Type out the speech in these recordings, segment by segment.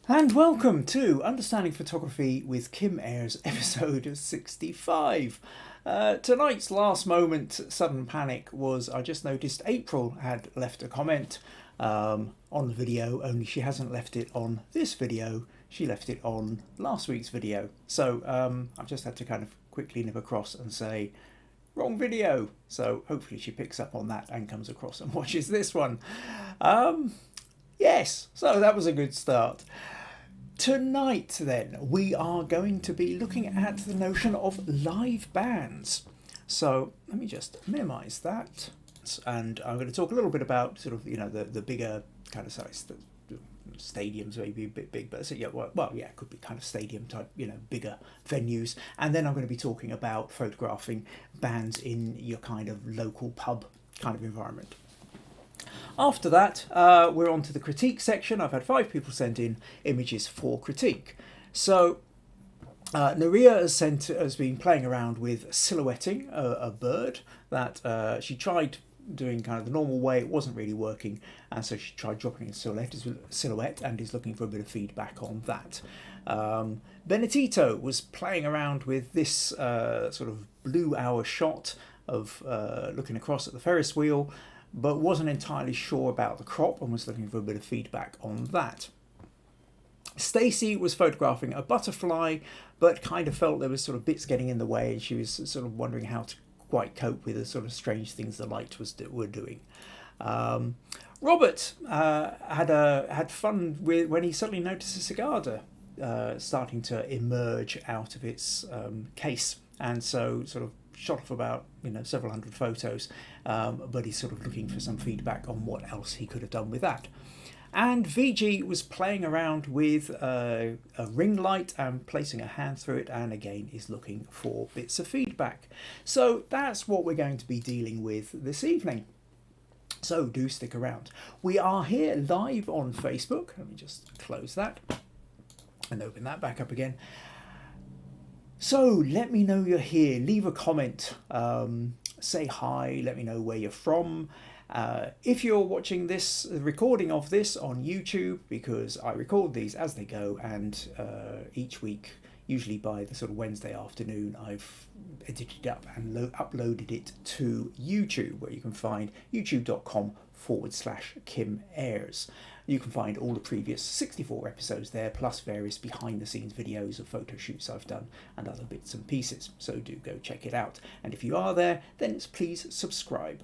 And welcome to Understanding Photography with Kim Ayres, episode 65. Tonight's last moment sudden panic was I just noticed April had left a comment on the video, only she hasn't left it on this video. She left it on last week's video. So I've just had to kind of quickly nip across and say, wrong video. So hopefully she picks up on that and comes across and watches this one. Yes, so that was a good start. Tonight, then, we are going to be looking at the notion of live bands. So let me just minimize that, and I'm going to talk a little bit about sort of the bigger kind of size. The stadiums maybe a bit big, but it could be kind of stadium type, bigger venues. And then I'm going to be talking about photographing bands in your kind of local pub kind of environment. After that, we're on to the critique section. I've had 5 people send in images for critique. So Nuria has been playing around with silhouetting a bird that she tried doing kind of the normal way. It wasn't really working, and so she tried dropping in silhouette and is looking for a bit of feedback on that. Benedito was playing around with this sort of blue hour shot of looking across at the Ferris wheel, but wasn't entirely sure about the crop and was looking for a bit of feedback on that. Stacey was photographing a butterfly, but kind of felt there was sort of bits getting in the way, and she was sort of wondering how to quite cope with the sort of strange things the light were doing. Robert had fun when he suddenly noticed a cigar starting to emerge out of its case, and so sort of shot off about several hundred photos, but he's sort of looking for some feedback on what else he could have done with that. And VG was playing around with a ring light and placing a hand through it, and again is looking for bits of feedback. So that's what we're going to be dealing with this evening. So do stick around. We are here live on Facebook. Let me just close that and open that back up again. So let me know you're here. Leave a comment. Say hi. Let me know where you're from. If you're watching this recording of this on YouTube, because I record these as they go, and each week, usually by the sort of Wednesday afternoon, I've edited it up and uploaded it to YouTube, where you can find youtube.com/Kim Ayres. You can find all the previous 64 episodes there, plus various behind-the-scenes videos of photo shoots I've done and other bits and pieces. So do go check it out. And if you are there, then please subscribe.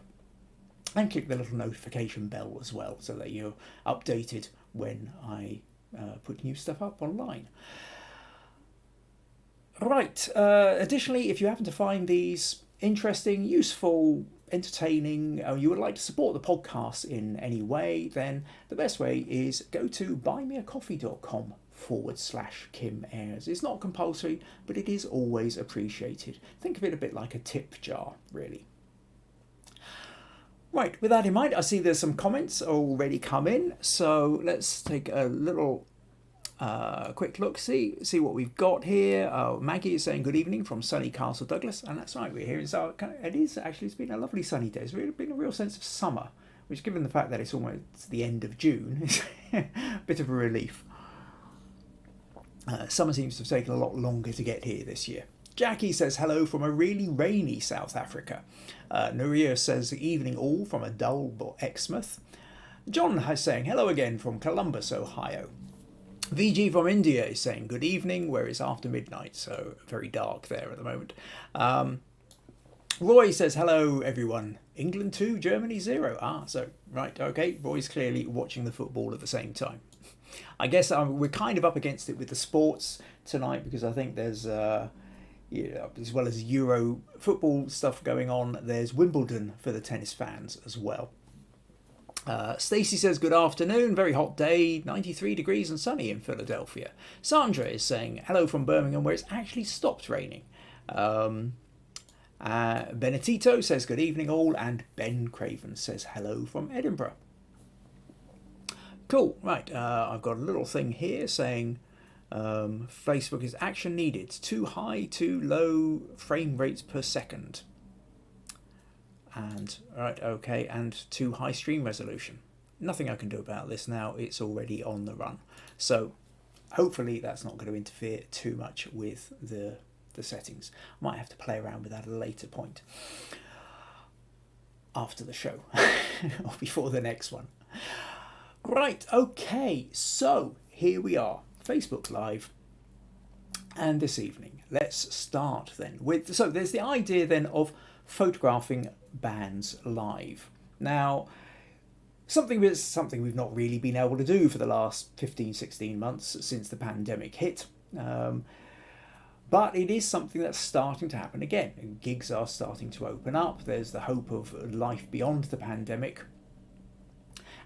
And click the little notification bell as well, so that you're updated when I put new stuff up online. Right, additionally, if you happen to find these interesting, useful, entertaining, you would like to support the podcast in any way, then the best way is go to buymeacoffee.com/Kim Ayres. It's not compulsory, but it is always appreciated. Think of it a bit like a tip jar, really. Right, with that in mind, I see there's some comments already come in, so let's take a little quick look, see what we've got here. Maggie is saying good evening from sunny Castle Douglas, and that's right, we're here in it's been a lovely sunny day. It's really been a real sense of summer, which, given the fact that it's almost the end of June, is a bit of a relief. Summer seems to have taken a lot longer to get here this year. Jackie says hello from a really rainy South Africa. Nuria says evening all from a dull Exmouth. John is saying hello again from Columbus, Ohio. VG from India is saying good evening, where it's after midnight, so very dark there at the moment. Roy says hello everyone. England 2, Germany 0. So right, okay. Roy's clearly watching the football at the same time. I guess we're kind of up against it with the sports tonight, because I think there's as well as Euro football stuff going on, there's Wimbledon for the tennis fans as well. Stacey says good afternoon, very hot day, 93 degrees and sunny in Philadelphia. Sandra is saying hello from Birmingham, where it's actually stopped raining. Benedito says good evening all, and Ben Craven says hello from Edinburgh. Cool, right, I've got a little thing here saying Facebook is action needed, too high, too low frame rates per second. And right, okay, and too high stream resolution. Nothing I can do about this now, it's already on the run. So hopefully that's not going to interfere too much with the settings. I might have to play around with that at a later point after the show or before the next one. Right, okay, so here we are, Facebook Live. And this evening, let's start then with, so there's the idea then of photographing bands live. Now, something we've not really been able to do for the last 15, 16 months since the pandemic hit. But it is something that's starting to happen again. Gigs are starting to open up. There's the hope of life beyond the pandemic.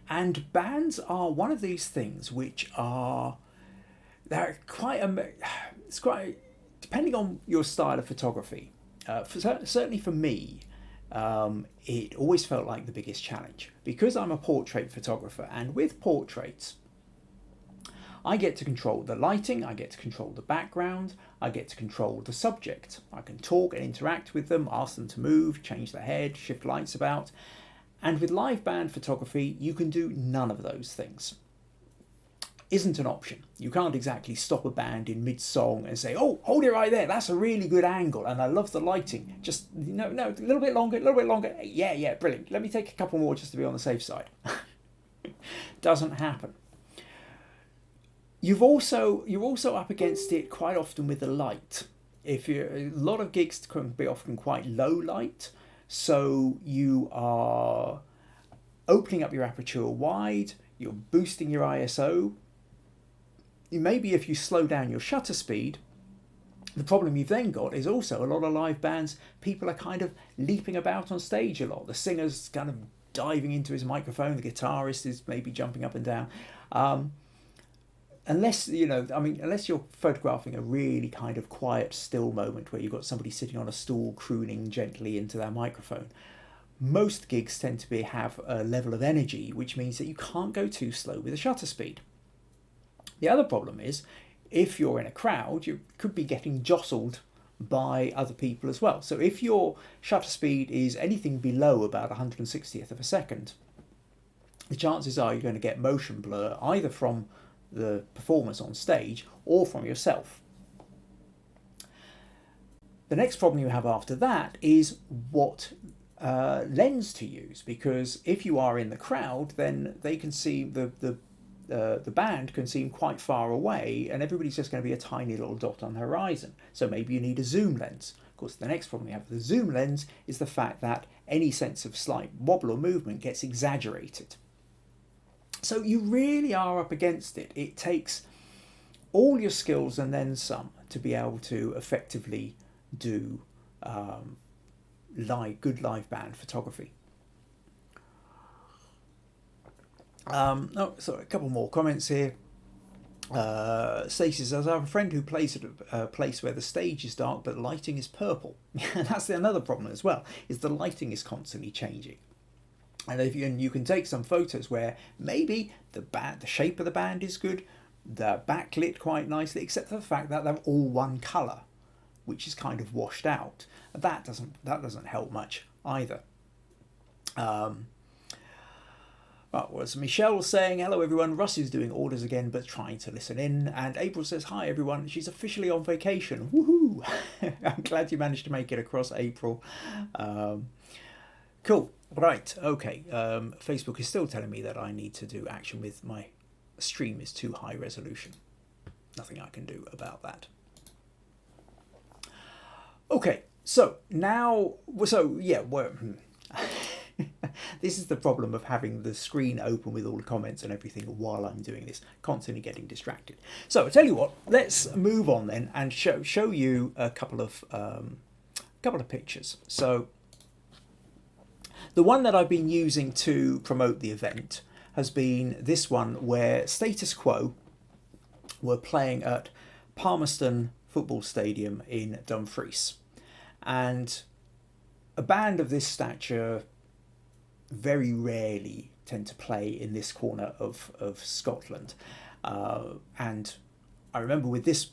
And bands are one of these things which are, they're it's quite, depending on your style of photography. Certainly for me, it always felt like the biggest challenge. Because I'm a portrait photographer, and with portraits, I get to control the lighting, I get to control the background, I get to control the subject. I can talk and interact with them, ask them to move, change their head, shift lights about. And with live band photography, you can do none of those things. Isn't an option. You can't exactly stop a band in mid-song and say, oh, hold it right there, that's a really good angle, and I love the lighting. Just, no, a little bit longer. Yeah, brilliant. Let me take a couple more just to be on the safe side. Doesn't happen. You're also up against it quite often with the light. A lot of gigs can be often quite low light, so you are opening up your aperture wide, you're boosting your ISO. Maybe if you slow down your shutter speed, the problem you've then got is also a lot of live bands, people are kind of leaping about on stage a lot. The singer's kind of diving into his microphone, the guitarist is maybe jumping up and down. Unless you're photographing a really kind of quiet, still moment where you've got somebody sitting on a stool crooning gently into their microphone, most gigs tend to have a level of energy, which means that you can't go too slow with the shutter speed. The other problem is, if you're in a crowd, you could be getting jostled by other people as well. So if your shutter speed is anything below about 160th of a second, the chances are you're going to get motion blur either from the performers on stage or from yourself. The next problem you have after that is what lens to use, because if you are in the crowd, then they can see the band can seem quite far away, and everybody's just going to be a tiny little dot on the horizon. So maybe you need a zoom lens. Of course, the next problem you have with the zoom lens is the fact that any sense of slight wobble or movement gets exaggerated. So you really are up against it. It takes all your skills and then some to be able to effectively do good live band photography. So a couple more comments here. Stacey says, I have a friend who plays at a place where the stage is dark but the lighting is purple. That's another problem as well, is the lighting is constantly changing. And you can take some photos where maybe the shape of the band is good, they're backlit quite nicely, except for the fact that they're all one colour, which is kind of washed out. That doesn't help much either. Was Michelle saying, hello everyone, Russ is doing orders again but trying to listen in, and April says, hi everyone, she's officially on vacation. Woohoo! I'm glad you managed to make it across, April. Cool. Right, okay. Facebook is still telling me that I need to do action with my stream is too high resolution. Nothing I can do about that. Okay, so now, this is the problem of having the screen open with all the comments and everything while I'm doing this, constantly getting distracted. So I tell you what, let's move on then and show you a couple of pictures. So the one that I've been using to promote the event has been this one where Status Quo were playing at Palmerston Football Stadium in Dumfries. And a band of this stature very rarely tend to play in this corner of Scotland. And I remember with this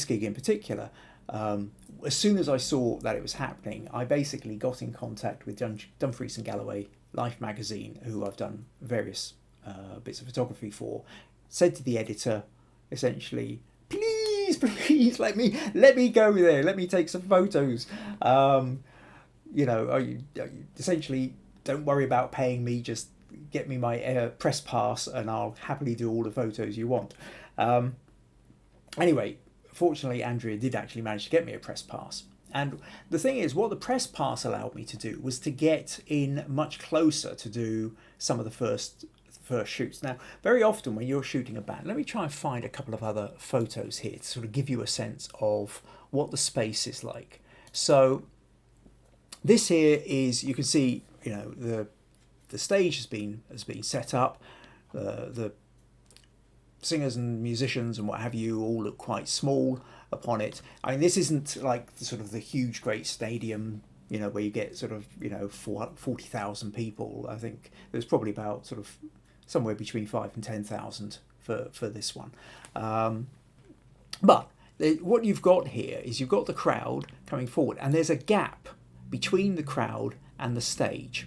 gig in particular, as soon as I saw that it was happening, I basically got in contact with Dumfries and Galloway Life magazine, who I've done various bits of photography for, said to the editor, essentially, please let me go there, let me take some photos. Essentially, don't worry about paying me, just get me my press pass and I'll happily do all the photos you want. Anyway, fortunately, Andrea did actually manage to get me a press pass. And the thing is, what the press pass allowed me to do was to get in much closer to do some of the first shoots. Now, very often when you're shooting a band, let me try and find a couple of other photos here to sort of give you a sense of what the space is like. So this here is, you can see, the stage has been set up. The singers and musicians and what have you all look quite small upon it. I mean, this isn't like the huge great stadium, where you get 40,000 people. I think there's probably about somewhere between 5,000 and 10,000 for this one. But what you've got here is you've got the crowd coming forward, and there's a gap between the crowd and the stage.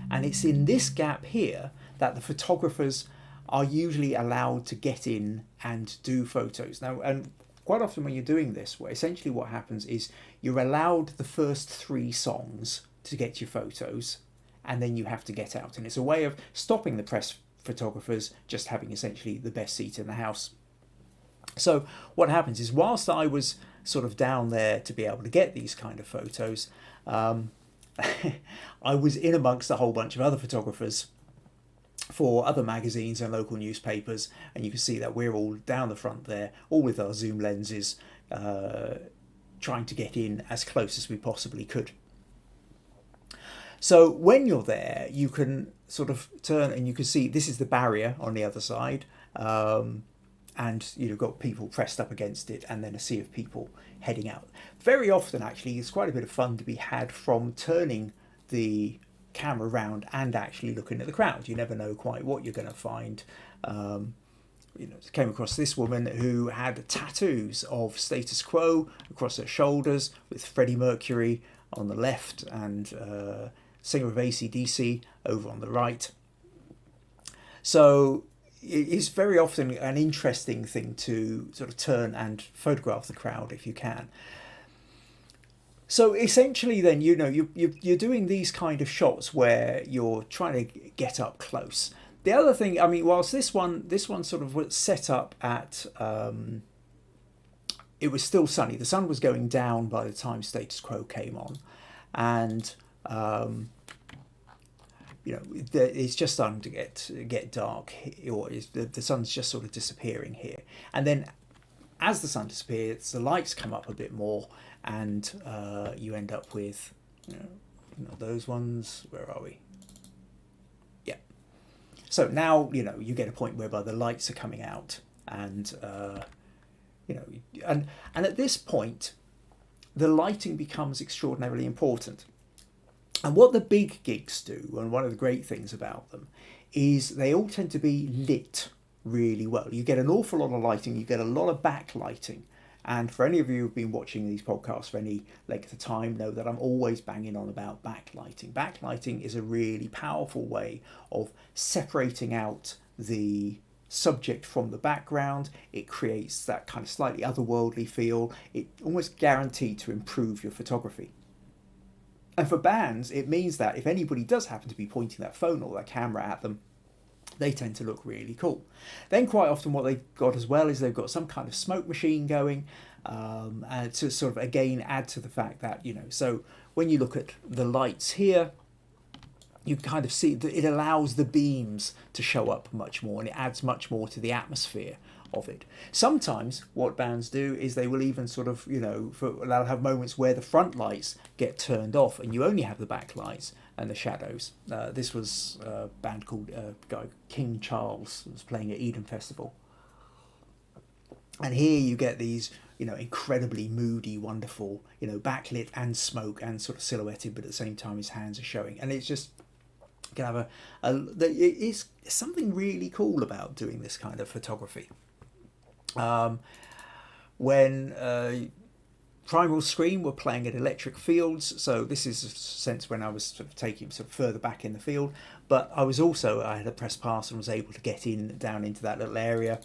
And it's in this gap here that the photographers are usually allowed to get in and do photos. Now, and quite often when you're doing this, essentially what happens is you're allowed the first 3 songs to get your photos, and then you have to get out. And it's a way of stopping the press photographers just having essentially the best seat in the house. So what happens is, whilst I was down there to be able to get these kind of photos, I was in amongst a whole bunch of other photographers for other magazines and local newspapers, and you can see that we're all down the front there, all with our zoom lenses, trying to get in as close as we possibly could. So when you're there, you can turn and you can see this is the barrier on the other side, and you've got people pressed up against it, and then a sea of people heading out. Very often, actually, it's quite a bit of fun to be had from turning the camera around and actually looking at the crowd. You never know quite what you're going to find. Came across this woman who had tattoos of Status Quo across her shoulders, with Freddie Mercury on the left and singer of AC/DC over on the right. So it's very often an interesting thing to turn and photograph the crowd if you can. So essentially then, you're doing these kind of shots where you're trying to get up close. The other thing, I mean, whilst this one was set up at, it was still sunny. The sun was going down by the time Status Quo came on, and it's just starting to get dark, or the sun's just disappearing here. And then as the sun disappears, the lights come up a bit more, and you end up with those ones. Where are we? Yeah. So now you get a point whereby the lights are coming out, and and at this point the lighting becomes extraordinarily important. And what the big gigs do, and one of the great things about them, is they all tend to be lit really well. You get an awful lot of lighting, you get a lot of backlighting. And for any of you who've been watching these podcasts for any length of time, know that I'm always banging on about backlighting. Backlighting is a really powerful way of separating out the subject from the background. It creates that kind of slightly otherworldly feel. It almost guaranteed to improve your photography. And for bands, it means that if anybody does happen to be pointing that phone or that camera at them, they tend to look really cool. Then quite often what they've got as well is they've got some kind of smoke machine going, and to again add to the fact that, so when you look at the lights here, you kind of see that it allows the beams to show up much more, and it adds much more to the atmosphere of it. Sometimes what bands do is they will even they'll have moments where the front lights get turned off and you only have the back lights and the shadows. This was a band called King Charles, was playing at Eden Festival, and here you get these incredibly moody, wonderful, backlit and smoke and silhouetted, but at the same time his hands are showing, and it's just can have it's something really cool about doing this kind of photography. When Primal Scream were playing at Electric Fields, so this is a sense when I was taking further back in the field, but I had a press pass and was able to get down into that little area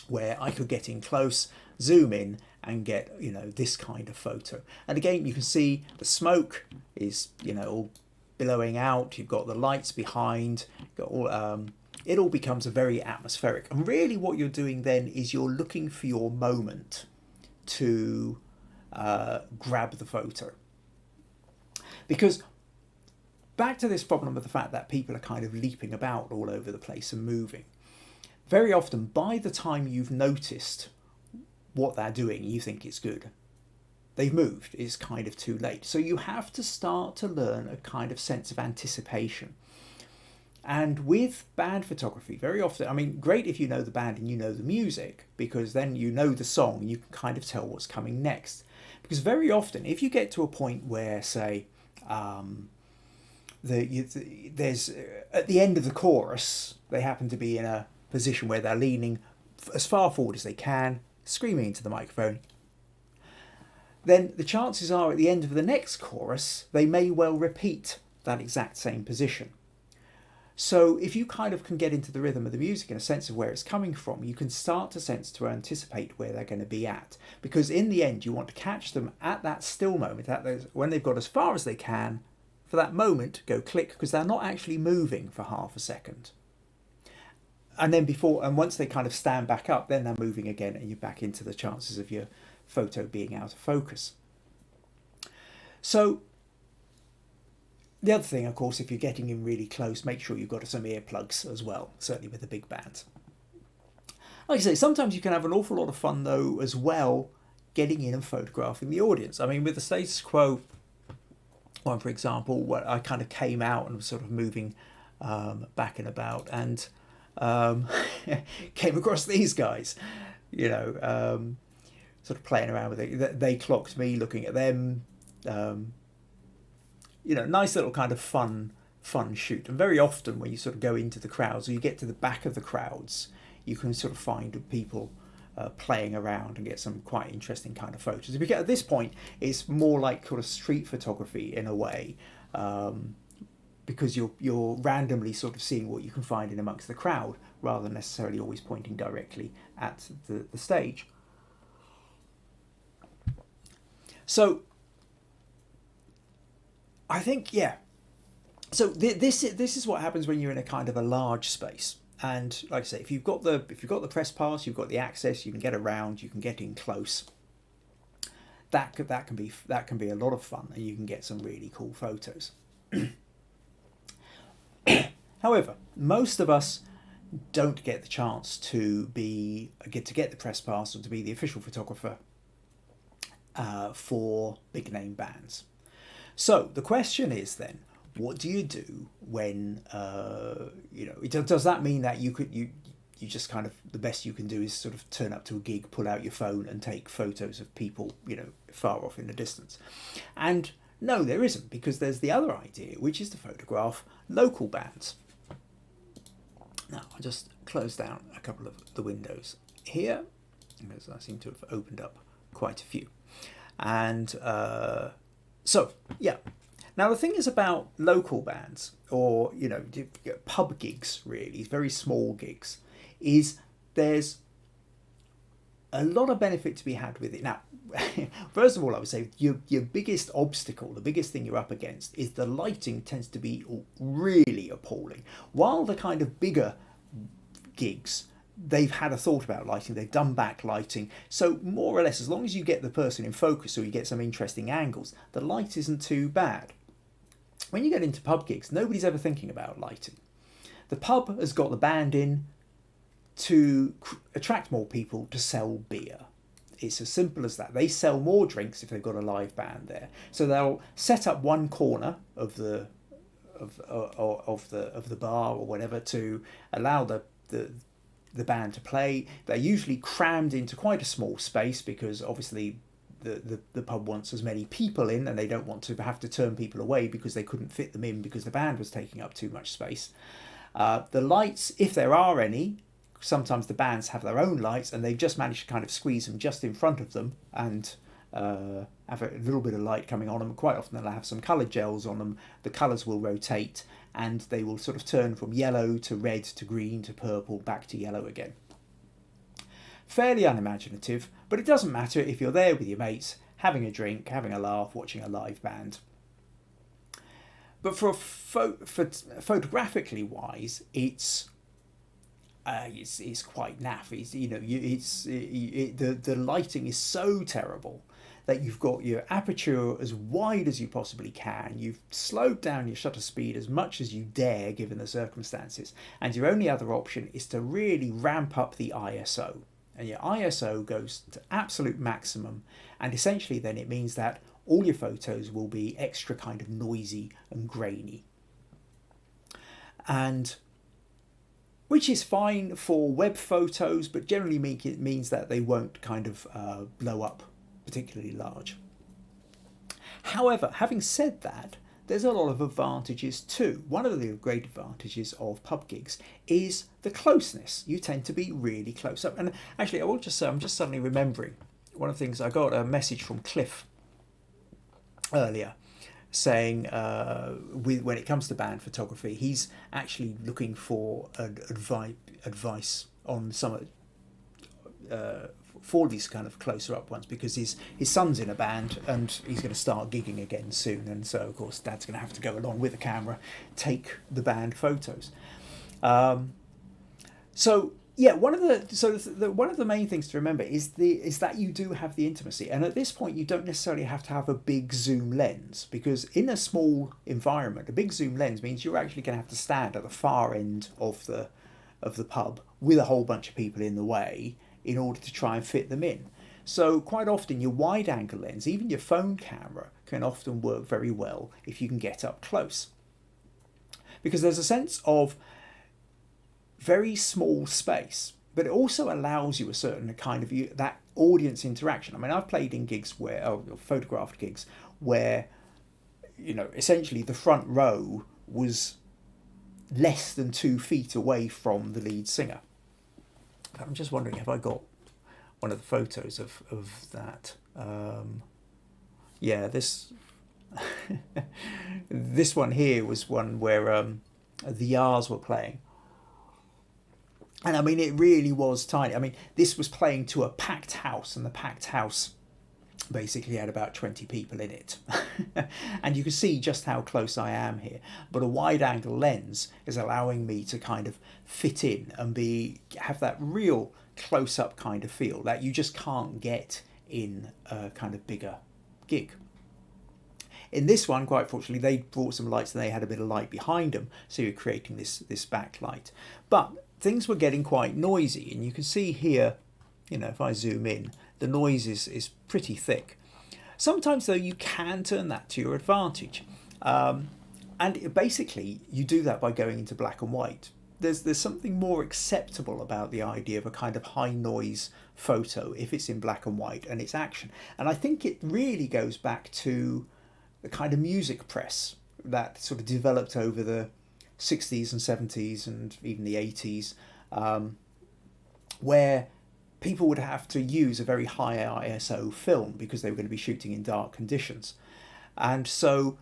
where I could get in close, zoom in, and get, you know, this kind of photo. And again, you can see the smoke is, you know, all billowing out. You've got the lights behind. Got all, it all becomes a very atmospheric. And really, what you're doing then is you're looking for your moment to grab the photo. Because back to this problem of the fact that people are kind of leaping about all over the place and moving. Very often, by the time you've noticed what they're doing, you think it's good. They've moved, it's kind of too late. So you have to start to learn a kind of sense of anticipation. And with band photography, very often, I mean, great if you know the band and you know the music, because then you know the song and you can kind of tell what's coming next. Because very often, if you get to a point where, say, there's at the end of the chorus, they happen to be in a position where they're leaning as far forward as they can, screaming into the microphone, then the chances are at the end of the next chorus, they may well repeat that exact same position. So if you kind of can get into the rhythm of the music and a sense of where it's coming from, you can start to anticipate where they're going to be at. Because in the end, you want to catch them at that still moment, when they've got as far as they can, for that moment, go click, because they're not actually moving for half a second. And then once they kind of stand back up, then they're moving again, and you're back into the chances of your photo being out of focus. So the other thing, of course, if you're getting in really close, make sure you've got some earplugs as well, certainly with the big bands. Like I say, sometimes you can have an awful lot of fun, though, as well, getting in and photographing the audience. I mean, with the Status Quo one, for example, where I kind of came out and was sort of moving back and about, and came across these guys, you know, sort of playing around with it. They clocked me, looking at them, you know, nice little kind of fun shoot. And very often when you sort of go into the crowds, or you get to the back of the crowds, you can sort of find people playing around and get some quite interesting kind of photos. If you get at this point, it's more like sort of street photography in a way, because you're randomly sort of seeing what you can find in amongst the crowd, rather than necessarily always pointing directly at the stage. So I think, yeah. So this is what happens when you're in a kind of a large space. And like I say, if you've got the press pass, you've got the access, you can get around, you can get in close. That can be a lot of fun, and you can get some really cool photos. However, most of us don't get the chance to get the press pass or to be the official photographer for big name bands. So the question is then, what do you do when does that mean that you just kind of, the best you can do is sort of turn up to a gig, pull out your phone and take photos of people, you know, far off in the distance? And no, there isn't, because there's the other idea, which is to photograph local bands. Now I'll just close down a couple of the windows here, because I seem to have opened up quite a few. And so yeah. Now the thing is about local bands, or, you know, pub gigs, really, very small gigs, is there's a lot of benefit to be had with it. Now, first of all, I would say your biggest obstacle, the biggest thing you're up against, is the lighting tends to be really appalling. While the kind of bigger gigs, they've had a thought about lighting, they've done backlighting, so more or less, as long as you get the person in focus or you get some interesting angles, the light isn't too bad. When you get into pub gigs, nobody's ever thinking about lighting. The pub has got the band in to attract more people to sell beer. It's as simple as that. They sell more drinks if they've got a live band there. So they'll set up one corner of the bar or whatever to allow the band to play. They're usually crammed into quite a small space, because obviously the pub wants as many people in, and they don't want to have to turn people away because they couldn't fit them in because the band was taking up too much space. The lights, if there are any, sometimes the bands have their own lights, and they've just managed to kind of squeeze them just in front of them and have a little bit of light coming on them. Quite often they'll have some coloured gels on them. The colours will rotate, and they will sort of turn from yellow to red to green to purple back to yellow again. fairly unimaginative, but it doesn't matter if you're there with your mates, having a drink, having a laugh, watching a live band. But for photographically wise, it's quite naff. The lighting is so terrible that you've got your aperture as wide as you possibly can. You've slowed down your shutter speed as much as you dare given the circumstances, and your only other option is to really ramp up the ISO. And your ISO goes to absolute maximum, and essentially then it means that all your photos will be extra kind of noisy and grainy. And which is fine for web photos, but generally it means that they won't kind of blow up particularly large. However, having said that, there's a lot of advantages too. One of the great advantages of pub gigs is the closeness. You tend to be really close up. And actually, I will just say, I'm just suddenly remembering one of the things. I got a message from Cliff earlier saying when it comes to band photography, he's actually looking for advice on some for these kind of closer up ones, because his son's in a band and he's going to start gigging again soon, and so of course Dad's going to have to go along with the camera, take the band photos. So yeah, one of the main things to remember is that you do have the intimacy, and at this point you don't necessarily have to have a big zoom lens, because in a small environment, a big zoom lens means you're actually going to have to stand at the far end of the pub with a whole bunch of people in the way in order to try and fit them in. So quite often your wide angle lens, even your phone camera, can often work very well if you can get up close, because there's a sense of very small space, but it also allows you a certain kind of that audience interaction. I mean, I've played in gigs photographed gigs where, essentially the front row was less than 2 feet away from the lead singer. I'm just wondering, have I got one of the photos of that? Yeah, this this one here was one where the Yars were playing. And I mean, it really was tiny. I mean, this was playing to a packed house, and the packed house basically had about 20 people in it. And you can see just how close I am here. But a wide angle lens is allowing me to kind of fit in and have that real close up kind of feel that you just can't get in a kind of bigger gig. In this one, quite fortunately, they brought some lights and they had a bit of light behind them, so you're creating this backlight. But things were getting quite noisy, and you can see here, if I zoom in, the noise is pretty thick. Sometimes though, you can turn that to your advantage, and basically you do that by going into black and white. There's something more acceptable about the idea of a kind of high noise photo if it's in black and white and it's action. And I think it really goes back to the kind of music press that sort of developed over the 60s and 70s and even the 80s, where people would have to use a very high ISO film because they were going to be shooting in dark conditions. And so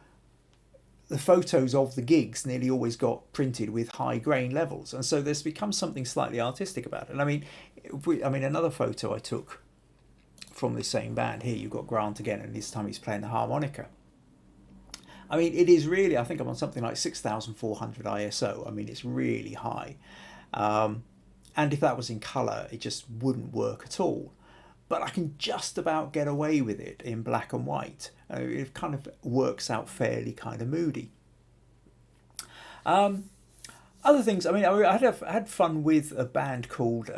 the photos of the gigs nearly always got printed with high grain levels. And so there's become something slightly artistic about it. And I mean, another photo I took from the same band, here you've got Grant again, and this time he's playing the harmonica. I mean, it is really, I think I'm on something like 6,400 ISO. I mean, it's really high. And if that was in colour, it just wouldn't work at all. But I can just about get away with it in black and white. It kind of works out fairly kind of moody. Other things, I mean, I had fun with a band called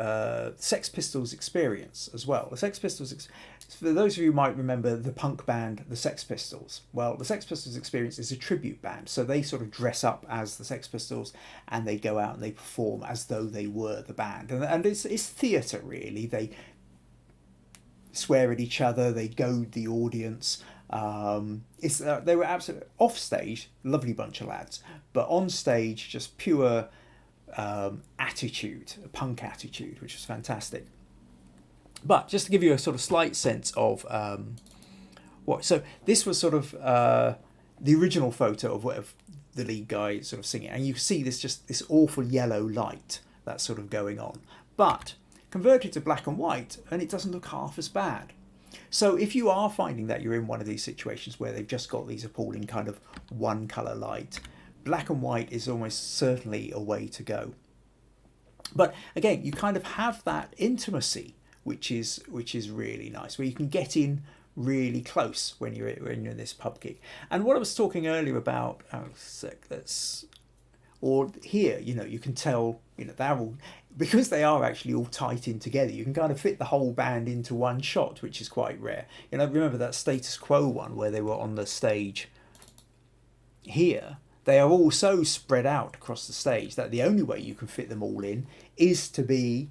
Sex Pistols Experience as well. The Sex Pistols, for those of you who might remember the punk band, the Sex Pistols. Well, the Sex Pistols Experience is a tribute band. So they sort of dress up as the Sex Pistols and they go out and they perform as though they were the band. And it's theatre, really. They swear at each other, they goad the audience. They were absolutely off stage, lovely bunch of lads, but on stage just pure attitude, a punk attitude, which was fantastic. But just to give you a sort of slight sense of so this was sort of the original photo of the lead guy sort of singing, and you see this awful yellow light that's sort of going on. But convert it to black and white, and it doesn't look half as bad. So if you are finding that you're in one of these situations where they've just got these appalling kind of one colour light, black and white is almost certainly a way to go. But again, you kind of have that intimacy, which is really nice, where you can get in really close when you're in this pub gig. And what I was talking earlier about, or here, you can tell, they're all, because they are actually all tight in together, you can kind of fit the whole band into one shot, which is quite rare. Remember that Status Quo one where they were on the stage here? They are all so spread out across the stage that the only way you can fit them all in is to be,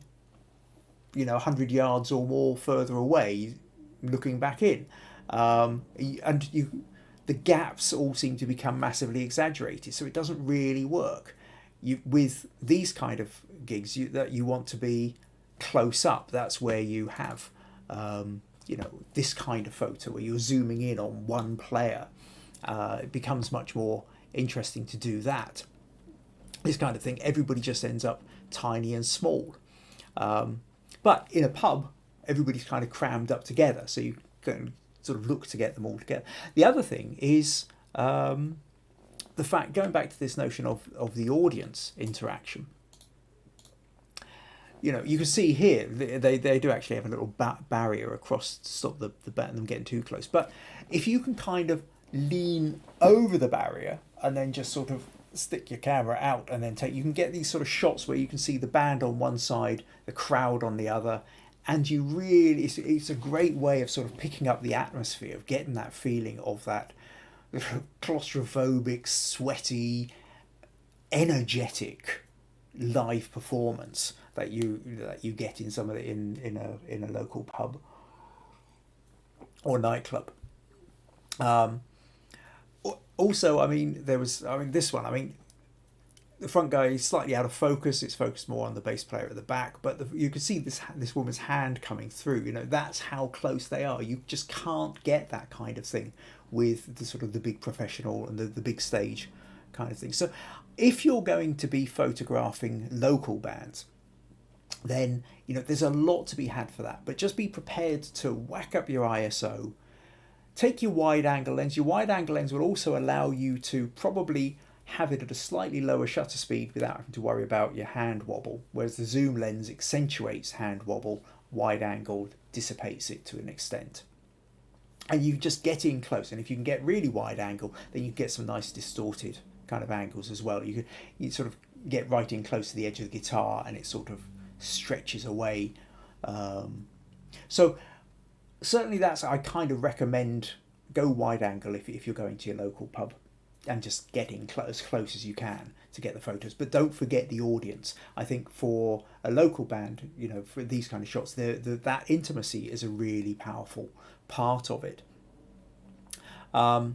100 yards or more further away, looking back in. The gaps all seem to become massively exaggerated, so it doesn't really work. With these kind of gigs, that you want to be close up. That's where you have, this kind of photo where you're zooming in on one player. It becomes much more interesting to do that. This kind of thing, everybody just ends up tiny and small. But in a pub, everybody's kind of crammed up together, so you can sort of look to get them all together. The other thing is the fact, going back to this notion of the audience interaction. You can see here they do actually have a little barrier across to stop them getting too close. But if you can kind of lean over the barrier and then just sort of stick your camera out and then you can get these sort of shots where you can see the band on one side, the crowd on the other, and it's a great way of sort of picking up the atmosphere, of getting that feeling of that claustrophobic, sweaty, energetic live performance that you get in some of the in a local pub or nightclub. Also, this one, the front guy is slightly out of focus. It's focused more on the bass player at the back, but you can see this woman's hand coming through. That's how close they are. You just can't get that kind of thing with the sort of the big professional and the big stage kind of thing. So if you're going to be photographing local bands, then there's a lot to be had for that. But just be prepared to whack up your ISO. Take your wide angle lens. Your wide angle lens will also allow you to probably have it at a slightly lower shutter speed without having to worry about your hand wobble, whereas the zoom lens accentuates hand wobble, wide angle dissipates it to an extent. And you just get in close, and if you can get really wide angle, then you get some nice distorted kind of angles as well. You sort of get right in close to the edge of the guitar and it sort of stretches away. So certainly I kind of recommend go wide angle if you're going to your local pub, and just get in as close as you can to get the photos. But don't forget the audience. I think for a local band, for these kind of shots, that intimacy is a really powerful part of it. Another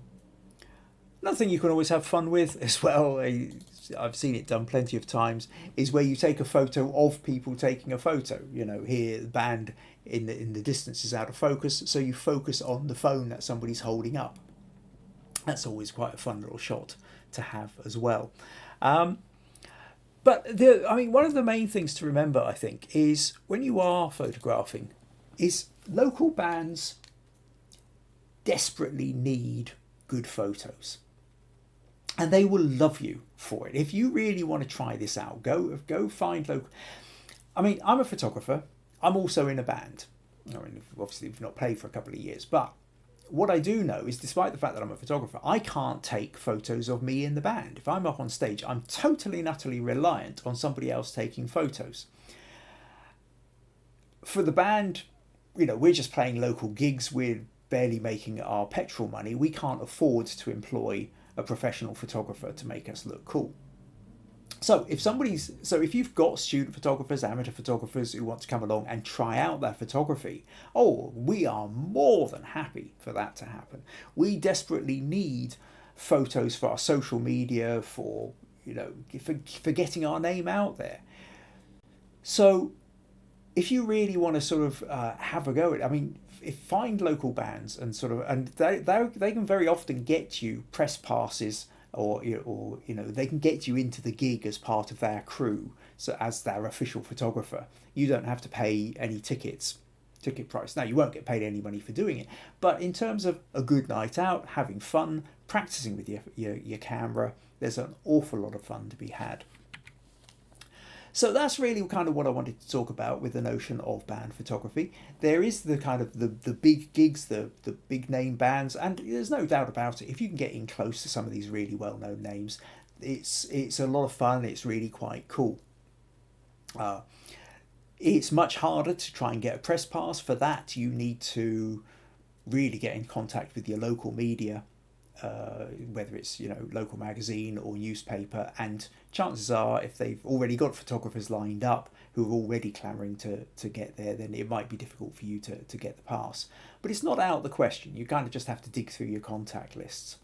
thing you can always have fun with as well, I've seen it done plenty of times, is where you take a photo of people taking a photo. Here the band in the distance is out of focus, so you focus on the phone that somebody's holding up. That's always quite a fun little shot to have as well. But one of the main things to remember, I think, is when you are photographing, is local bands desperately need good photos. And they will love you for it. If you really want to try this out, go find local. I'm a photographer. I'm also in a band. Obviously, we've not played for a couple of years, but what I do know is, despite the fact that I'm a photographer, I can't take photos of me in the band. If I'm up on stage, I'm totally and utterly reliant on somebody else taking photos. For the band, we're just playing local gigs. We're barely making our petrol money. We can't afford to employ a professional photographer to make us look cool. So if you've got student photographers, amateur photographers who want to come along and try out their photography, we are more than happy for that to happen. We desperately need photos for our social media, for getting our name out there. So if you really want to sort of have a go at it, find local bands and they can very often get you press passes or they can get you into the gig as part of their crew, so as their official photographer. You don't have to pay any ticket price. Now, you won't get paid any money for doing it, but in terms of a good night out, having fun, practicing with your camera, there's an awful lot of fun to be had. So that's really kind of what I wanted to talk about with the notion of band photography. There is the kind of the big gigs, the big name bands, and there's no doubt about it. If you can get in close to some of these really well-known names, it's a lot of fun. It's really quite cool. It's much harder to try and get a press pass. For that, you need to really get in contact with your local media, whether it's local magazine or newspaper, and chances are, if they've already got photographers lined up who are already clamouring to get there, then it might be difficult for you to get the pass. But it's not out of the question. You kind of just have to dig through your contact lists.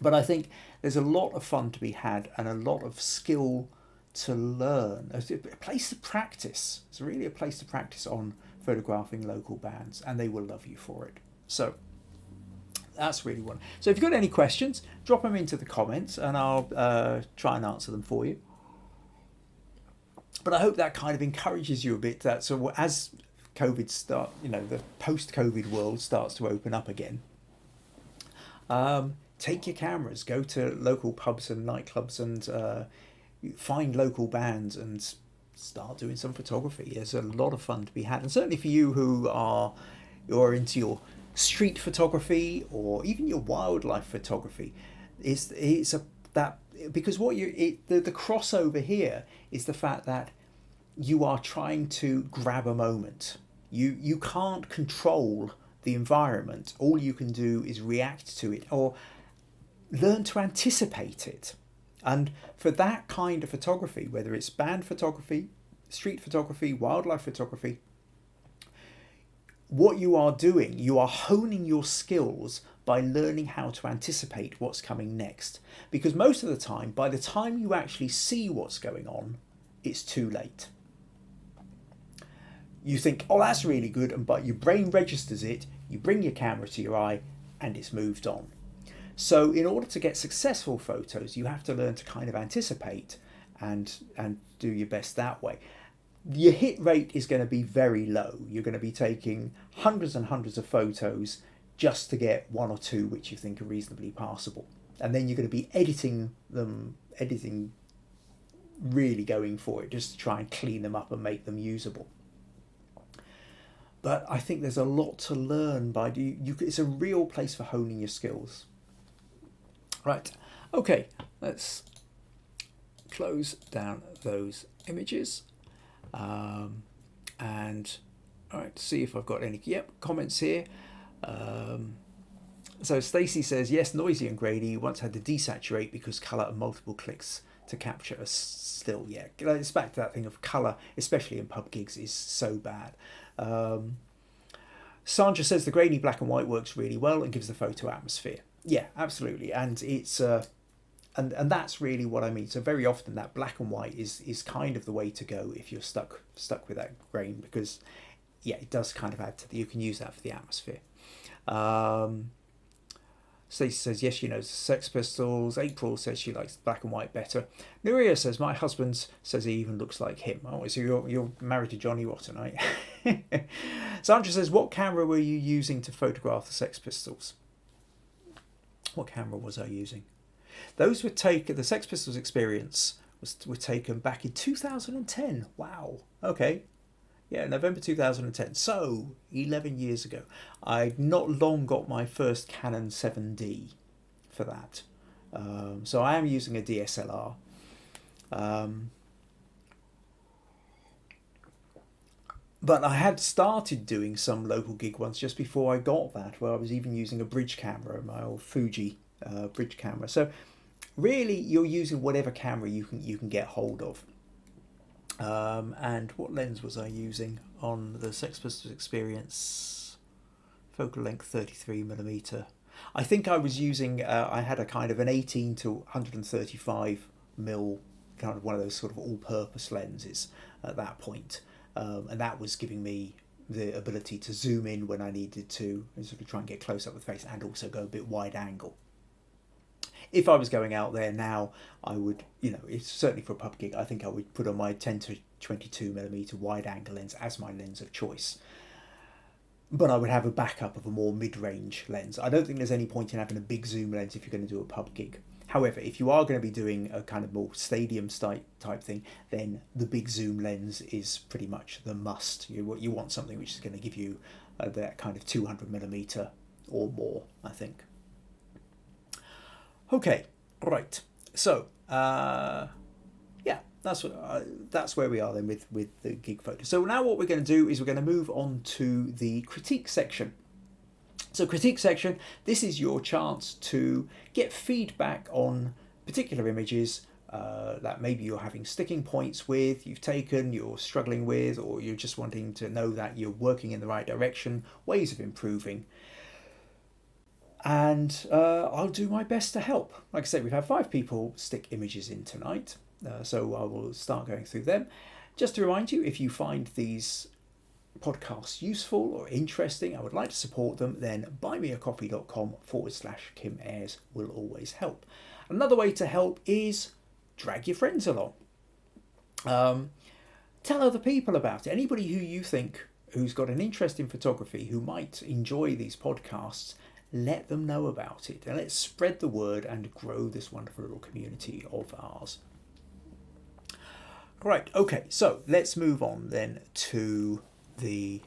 But I think there's a lot of fun to be had and a lot of skill to learn. A place to practice. It's really a place to practice on photographing local bands, and they will love you for it. So that's really one. So if you've got any questions, drop them into the comments and I'll try and answer them for you. But I hope that kind of encourages you a bit, that so as COVID the post-COVID world starts to open up again, take your cameras, go to local pubs and nightclubs and find local bands and start doing some photography. There's a lot of fun to be had, and certainly for you who are into your street photography or even your wildlife photography, because the crossover here is the fact that you are trying to grab a moment. You can't control the environment. All you can do is react to it or learn to anticipate it. And for that kind of photography, whether it's band photography, street photography, wildlife photography, what you are doing, you are honing your skills by learning how to anticipate what's coming next. Because most of the time, by the time you actually see what's going on, it's too late. You think, oh, that's really good, but your brain registers it, you bring your camera to your eye, and it's moved on. So in order to get successful photos, you have to learn to kind of anticipate and do your best that way. Your hit rate is going to be very low. You're going to be taking hundreds and hundreds of photos just to get one or two which you think are reasonably passable. And then you're going to be editing really going for it, just to try and clean them up and make them usable. But I think there's a lot to learn by it's a real place for honing your skills. Right, okay, let's close down those images. And all right, see if I've got any comments here. So Stacy says, yes, noisy and grainy. You once had to desaturate because colour and multiple clicks to capture a still. Yeah, it's back to that thing of colour, especially in pub gigs, is so bad. Sandra says the grainy black and white works really well and gives the photo atmosphere. Yeah, absolutely, and it's and that's really what I mean. So very often that black and white is kind of the way to go if you're stuck with that grain, because yeah, it does kind of add to you can use that for the atmosphere. Stacey says yes, she knows the Sex Pistols. April says she likes black and white better. Nuria says my husband says he even looks like him. Oh, so you're married to Johnny Rotten, right? Sandra says, what camera were you using to photograph the Sex Pistols? What camera was I using? Those were taken. The Sex Pistols experience were taken back in 2010. Wow. Okay. Yeah, November 2010. So 11 years ago. I not long got my first Canon 7D for that. So I am using a DSLR. But I had started doing some local gig ones just before I got that, where I was even using a bridge camera, my old Fuji bridge camera. So really, you're using whatever camera you can get hold of. And what lens was I using on the Sex Pistols experience? Focal length 33mm. I think I was using, I had a kind of an 18 to 135mm, kind of one of those sort of all-purpose lenses at that point. And that was giving me the ability to zoom in when I needed to, and sort of try and get close up with the face, and also go a bit wide angle. if I was going out there now, I would, it's certainly for a pub gig, I think I would put on my 10 to 22mm wide angle lens as my lens of choice. But I would have a backup of a more mid-range lens. I don't think there's any point in having a big zoom lens if you're going to do a pub gig. However, if you are going to be doing a kind of more stadium type thing, then the big zoom lens is pretty much the must. You want something which is going to give you that kind of 200mm or more, I think. Okay, right. So, yeah, that's where we are then with the gig photo. So now what we're going to do is we're going to move on to the critique section. So critique section, this is your chance to get feedback on particular images that maybe you're having sticking points with, you've taken, you're struggling with, or you're just wanting to know that you're working in the right direction, ways of improving. And I'll do my best to help. Like I said, we've had 5 people stick images in tonight, so I will start going through them. Just to remind you, if you find these podcasts useful or interesting, I would like to support them, then buymeacoffee.com/Kim Ayres will always help. Another way to help is drag your friends along. Tell other people about it. Anybody who you think who's got an interest in photography who might enjoy these podcasts, let them know about it, and let's spread the word and grow this wonderful little community of ours. Right, okay, so let's move on then to the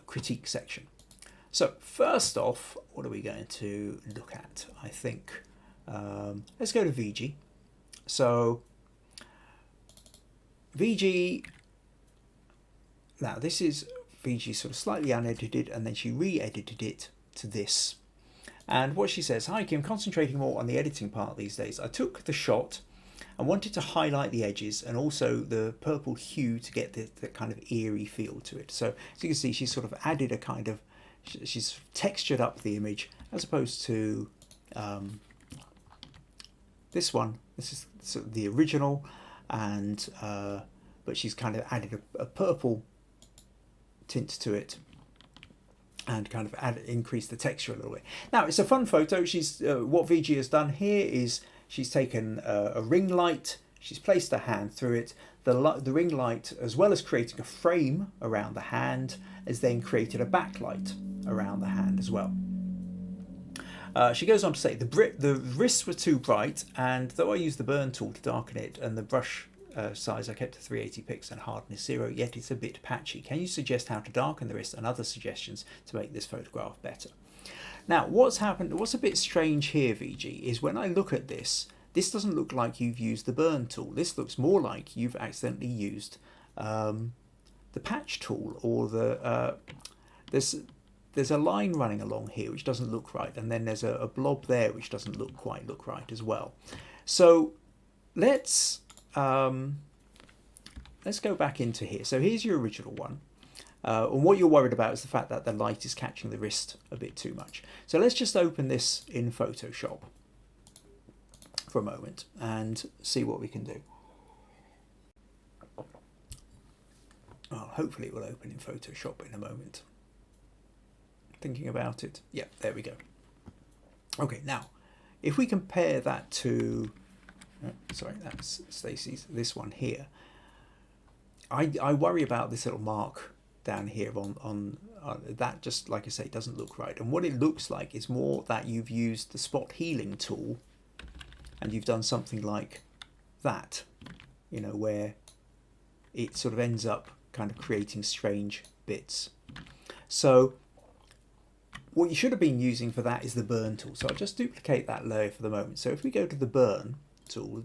critique section. So first off, what are we going to look at? I think let's go to VG. So VG, now this is VG sort of slightly unedited, and then she re-edited it to this. And what she says, "Hi Kim, concentrating more on the editing part these days. I took the shot and wanted to highlight the edges and also the purple hue to get the kind of eerie feel to it. So as you can see, she's sort of added a kind of, she's textured up the image as opposed to this one. This is sort of the original, and but she's kind of added a purple tint to it and kind of increased the texture a little bit. Now it's a fun photo. She's what VG has done here is she's taken a ring light, she's placed her hand through it. The ring light, as well as creating a frame around the hand, has then created a backlight around the hand as well. She goes on to say, the wrists were too bright, and though I used the burn tool to darken it and the brush size I kept to 380 pix and hardness 0, yet it's a bit patchy. Can you suggest how to darken the wrist and other suggestions to make this photograph better? Now, what's happened, what's a bit strange here, VG, is when I look at this, this doesn't look like you've used the burn tool. This looks more like you've accidentally used the patch tool, or the there's a line running along here which doesn't look right, and then there's a blob there which doesn't quite look right as well. So let's go back into here. So here's your original one. And what you're worried about is the fact that the light is catching the wrist a bit too much. So let's just open this in Photoshop for a moment and see what we can do. Well, hopefully it will open in Photoshop in a moment. Thinking about it. Yeah, there we go. Okay, now, if we compare that to, sorry, that's Stacey's, this one here. I worry about this little mark down here on that, just like I say, doesn't look right. And what it looks like is more that you've used the spot healing tool and you've done something like that, you know, where it sort of ends up kind of creating strange bits. So what you should have been using for that is the burn tool. So I'll just duplicate that layer for the moment. So if we go to the burn tool,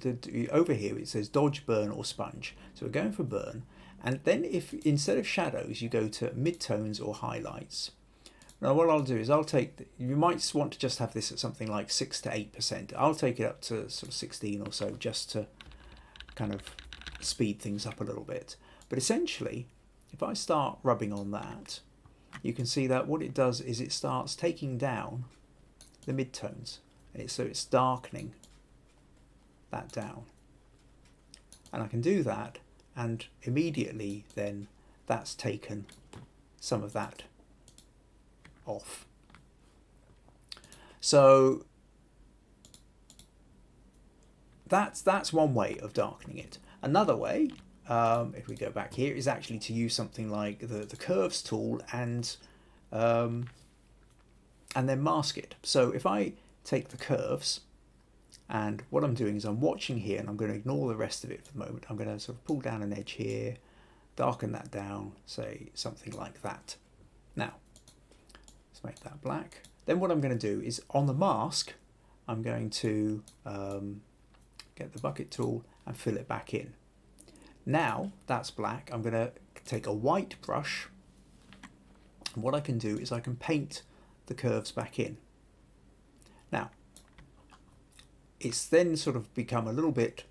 over here it says dodge, burn or sponge. So we're going for burn. And then if instead of shadows, you go to midtones or highlights. Now what I'll do is I'll take, you might want to just have this at something like 6 to 8%. I'll take it up to sort of 16 or so just to kind of speed things up a little bit. But essentially, if I start rubbing on that, you can see that what it does is it starts taking down the midtones. So it's darkening that down. And I can do that, and immediately then that's taken some of that off. So that's one way of darkening it. Another way, if we go back here, is actually to use something like the curves tool and then mask it. So if I take the curves, and what I'm doing is I'm watching here, and I'm going to ignore the rest of it for the moment. I'm going to sort of pull down an edge here, darken that down, say something like that. Now, let's make that black. Then what I'm going to do is on the mask, I'm going to get the bucket tool and fill it back in. Now that's black. I'm going to take a white brush, and what I can do is I can paint the curves back in. Now, it's then sort of become a little bit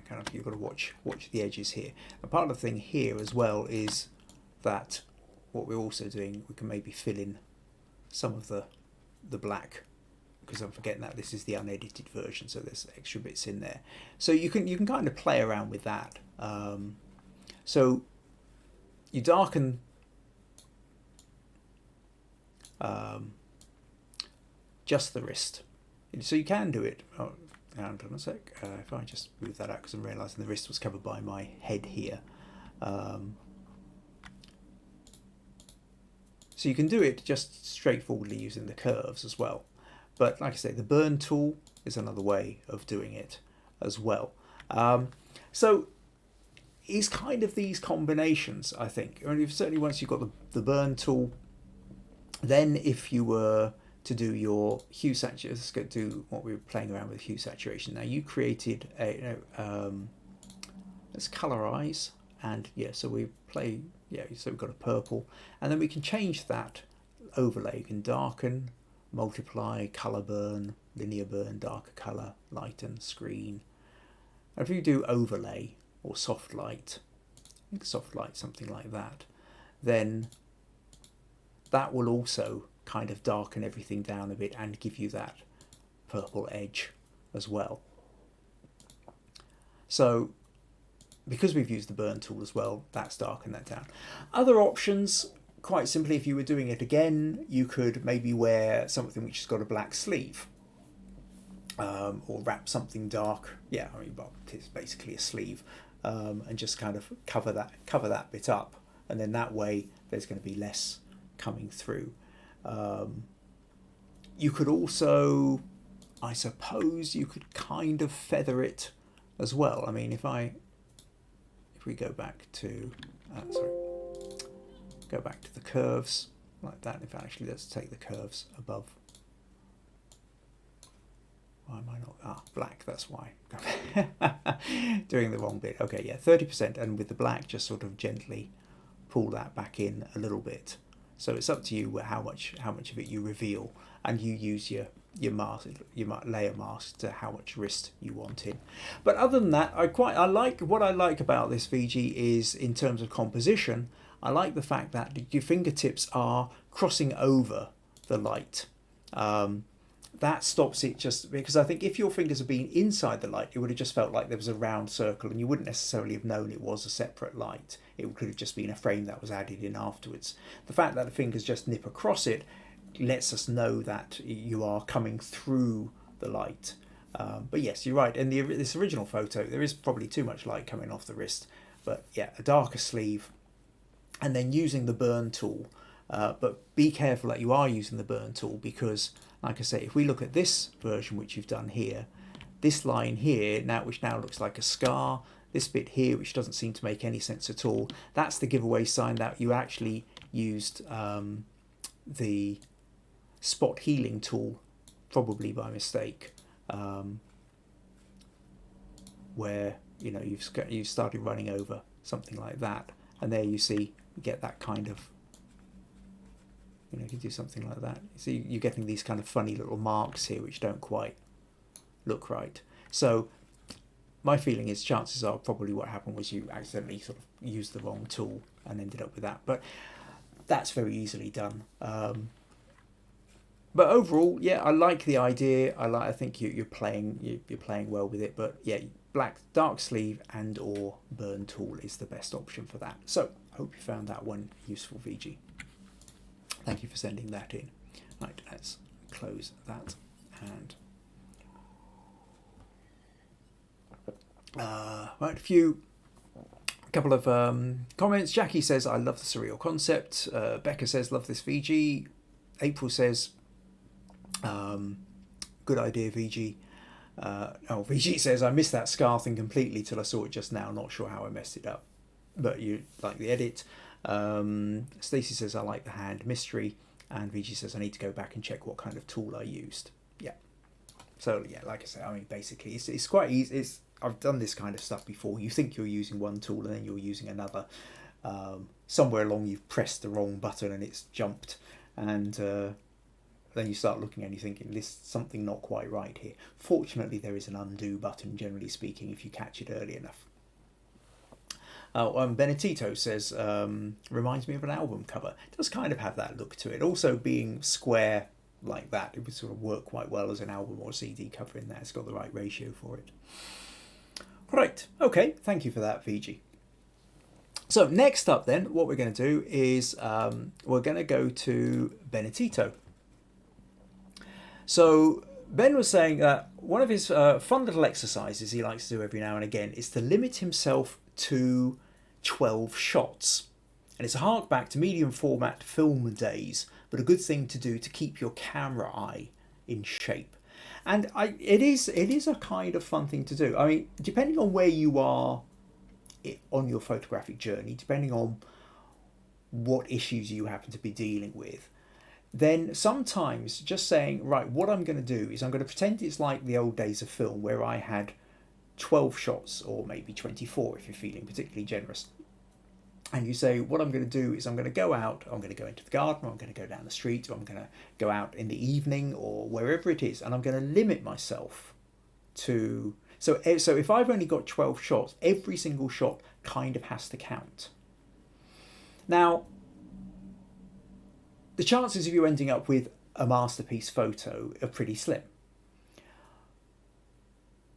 kind of, you've got to watch the edges here. And part of the thing here as well is that what we're also doing, we can maybe fill in some of the black, because I'm forgetting that this is the unedited version, so there's extra bits in there. So you can kind of play around with that. So you darken just the wrist. So you can do it. Oh, hold on a sec. If I just move that out, because I'm realising the wrist was covered by my head here. So you can do it just straightforwardly using the curves as well. But like I say, the burn tool is another way of doing it as well. So it's kind of these combinations, I think. I mean, certainly once you've got the burn tool, then if you were to do your hue saturation, let's go do what we were playing around with hue saturation. Now you created a, let's colorize, and yeah, so we play, yeah, so we've got a purple, and then we can change that overlay. You can darken, multiply, color burn, linear burn, darker color, lighten, screen. And if you do overlay or soft light, I think soft light, something like that, then that will also kind of darken everything down a bit and give you that purple edge as well. So because we've used the burn tool as well, that's darkened that down. Other options, quite simply, if you were doing it again, you could maybe wear something which has got a black sleeve, or wrap something dark. Yeah, I mean, well, it's basically a sleeve, and just kind of cover that bit up, and then that way there's going to be less coming through. You could also, I suppose, you could kind of feather it as well. I mean, if we go back to, go back to the curves like that. In fact, actually, let's take the curves above. Why am I not? Black, that's why. Doing the wrong bit. Okay, yeah, 30%, and with the black, just sort of gently pull that back in a little bit. So it's up to you how much of it you reveal, and you use your mask, your layer mask, to how much wrist you want in. But other than that, what I like about this VG is, in terms of composition, I like the fact that your fingertips are crossing over the light. That stops it, just because I think if your fingers had been inside the light, it would have just felt like there was a round circle, and you wouldn't necessarily have known it was a separate light. It could have just been a frame that was added in afterwards. The fact that the fingers just nip across it lets us know that you are coming through the light. But yes, you're right. In this original photo, there is probably too much light coming off the wrist. But yeah, a darker sleeve, and then using the burn tool. But be careful that you are using the burn tool, because, like I say, if we look at this version which you've done here, this line here, which now looks like a scar, this bit here which doesn't seem to make any sense at all, that's the giveaway sign that you actually used the spot healing tool, probably by mistake, where you've started running over something like that, and there you see you get that kind of, you can do something like that. So you're getting these kind of funny little marks here which don't quite look right. So my feeling is, chances are probably what happened was you accidentally sort of used the wrong tool and ended up with that. But that's very easily done. But overall, yeah, I like the idea. I think you're playing well with it. But yeah, dark sleeve and or burn tool is the best option for that. So I hope you found that one useful, VG. Thank you for sending that in. Right, let's close that and Right, a couple of comments. Jackie says, I love the surreal concept. Becca says, love this VG. April says, good idea, VG. VG says, I missed that scar thing completely till I saw it just now. Not sure how I messed it up. But you like the edit. Stacey says, I like the hand mystery. And VG says, I need to go back and check what kind of tool I used. Yeah. So, yeah, like I say, I mean, basically, it's quite easy. I've done this kind of stuff before. You think you're using one tool and then you're using another. Somewhere along you've pressed the wrong button and it's jumped. And then you start looking and you're thinking, there's something not quite right here. Fortunately, there is an undo button, generally speaking, if you catch it early enough. Benedito says, reminds me of an album cover. It does kind of have that look to it. Also being square like that, it would sort of work quite well as an album or CD cover in there. It's got the right ratio for it. Right, okay, thank you for that, VG. So next up then, what we're going to do is we're going to go to Benedito. So Ben was saying that one of his fun little exercises he likes to do every now and again is to limit himself to 12 shots. And it's a hark back to medium format film days, but a good thing to do to keep your camera eye in shape. And it is a kind of fun thing to do. I mean, depending on where you are on your photographic journey, depending on what issues you happen to be dealing with, then sometimes just saying, right, what I'm going to do is I'm going to pretend it's like the old days of film where I had 12 shots or maybe 24 if you're feeling particularly generous. And you say, what I'm going to do is I'm going to go out, I'm going to go into the garden, or I'm going to go down the street, or I'm going to go out in the evening or wherever it is, and I'm going to limit myself to... So if I've only got 12 shots, every single shot kind of has to count. Now, the chances of you ending up with a masterpiece photo are pretty slim.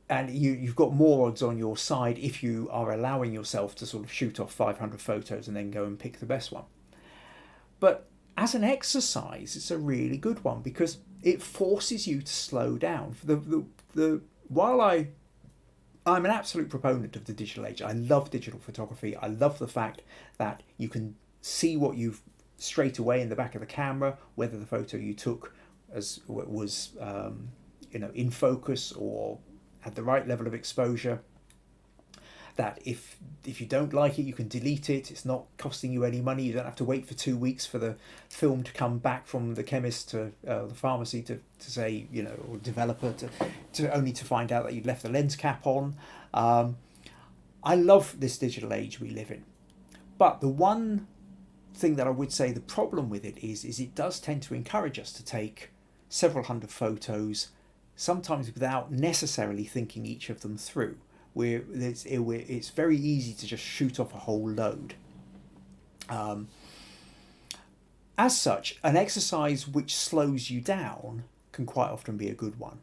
And you've got more odds on your side if you are allowing yourself to sort of shoot off 500 photos and then go and pick the best one. But as an exercise, it's a really good one because it forces you to slow down. While I'm an absolute proponent of the digital age, I love digital photography. I love the fact that you can see what you've straight away in the back of the camera, whether the photo you took was in focus or had the right level of exposure, that if you don't like it, you can delete it. It's not costing you any money. You don't have to wait for 2 weeks for the film to come back from the chemist to the pharmacy to say, or developer to only to find out that you'd left the lens cap on. I love this digital age we live in. But the one thing that I would say the problem with it is it does tend to encourage us to take several hundred photos, sometimes without necessarily thinking each of them through. It's very easy to just shoot off a whole load. As such, an exercise which slows you down can quite often be a good one.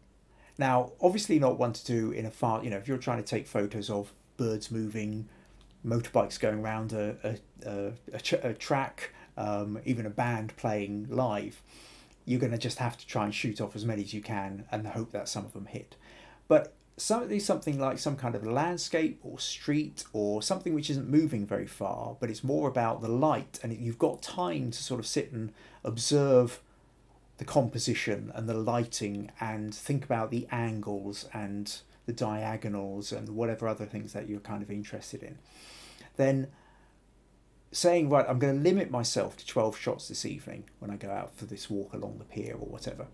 Now, obviously not one to do in a if you're trying to take photos of birds moving, motorbikes going around a track, even a band playing live, you're going to just have to try and shoot off as many as you can and hope that some of them hit. But something like some kind of landscape or street or something which isn't moving very far, but it's more about the light, and you've got time to sort of sit and observe the composition and the lighting and think about the angles and the diagonals and whatever other things that you're kind of interested in, then saying, right, I'm going to limit myself to 12 shots this evening when I go out for this walk along the pier or whatever,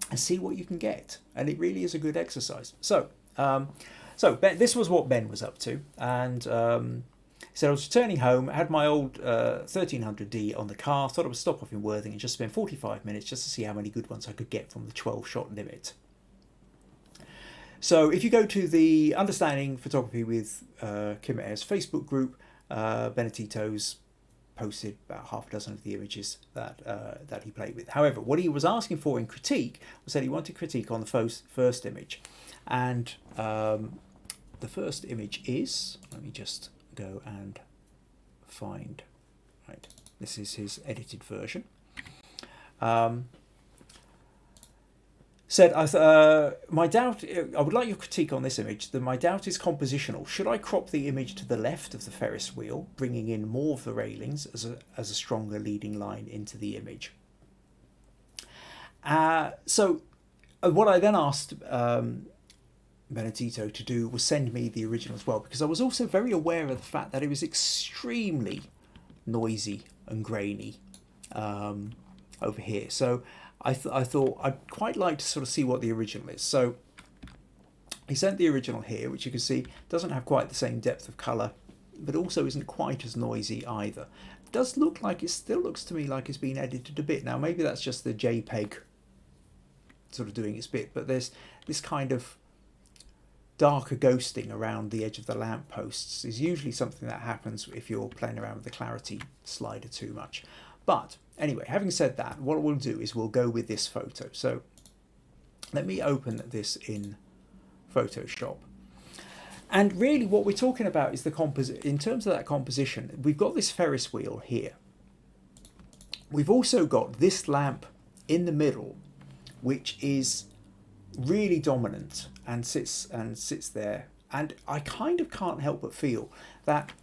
and see what you can get. And it really is a good exercise. So Ben, this was what Ben was up to. And he said, I was returning home, I had my old 1300D on the car, thought I would stop off in Worthing and just spend 45 minutes just to see how many good ones I could get from the 12 shot limit. So if you go to the Understanding Photography with Kim Ayres Facebook group, Benedito's posted about half a dozen of the images that he played with. However, what he was asking for in critique was that he wanted critique on the first image. And the first image is, let me just go and find, right, this is his edited version. said, my doubt, I would like your critique on this image. My doubt is compositional. Should I crop the image to the left of the Ferris wheel, bringing in more of the railings as a stronger leading line into the image? So what I then asked Benedito to do was send me the original as well, because I was also very aware of the fact that it was extremely noisy and grainy over here. So I thought I'd quite like to sort of see what the original is. So he sent the original here, which you can see doesn't have quite the same depth of colour, but also isn't quite as noisy either. It does look like, it still looks to me like it's been edited a bit. Now maybe that's just the JPEG sort of doing its bit, but there's this kind of darker ghosting around the edge of the lamp posts is usually something that happens if you're playing around with the clarity slider too much. But anyway, having said that, what we'll do is we'll go with this photo. So let me open this in Photoshop. And really what we're talking about is the composite. In terms of that composition, we've got this Ferris wheel here. We've also got this lamp in the middle, which is really dominant and sits there. And I kind of can't help but feel that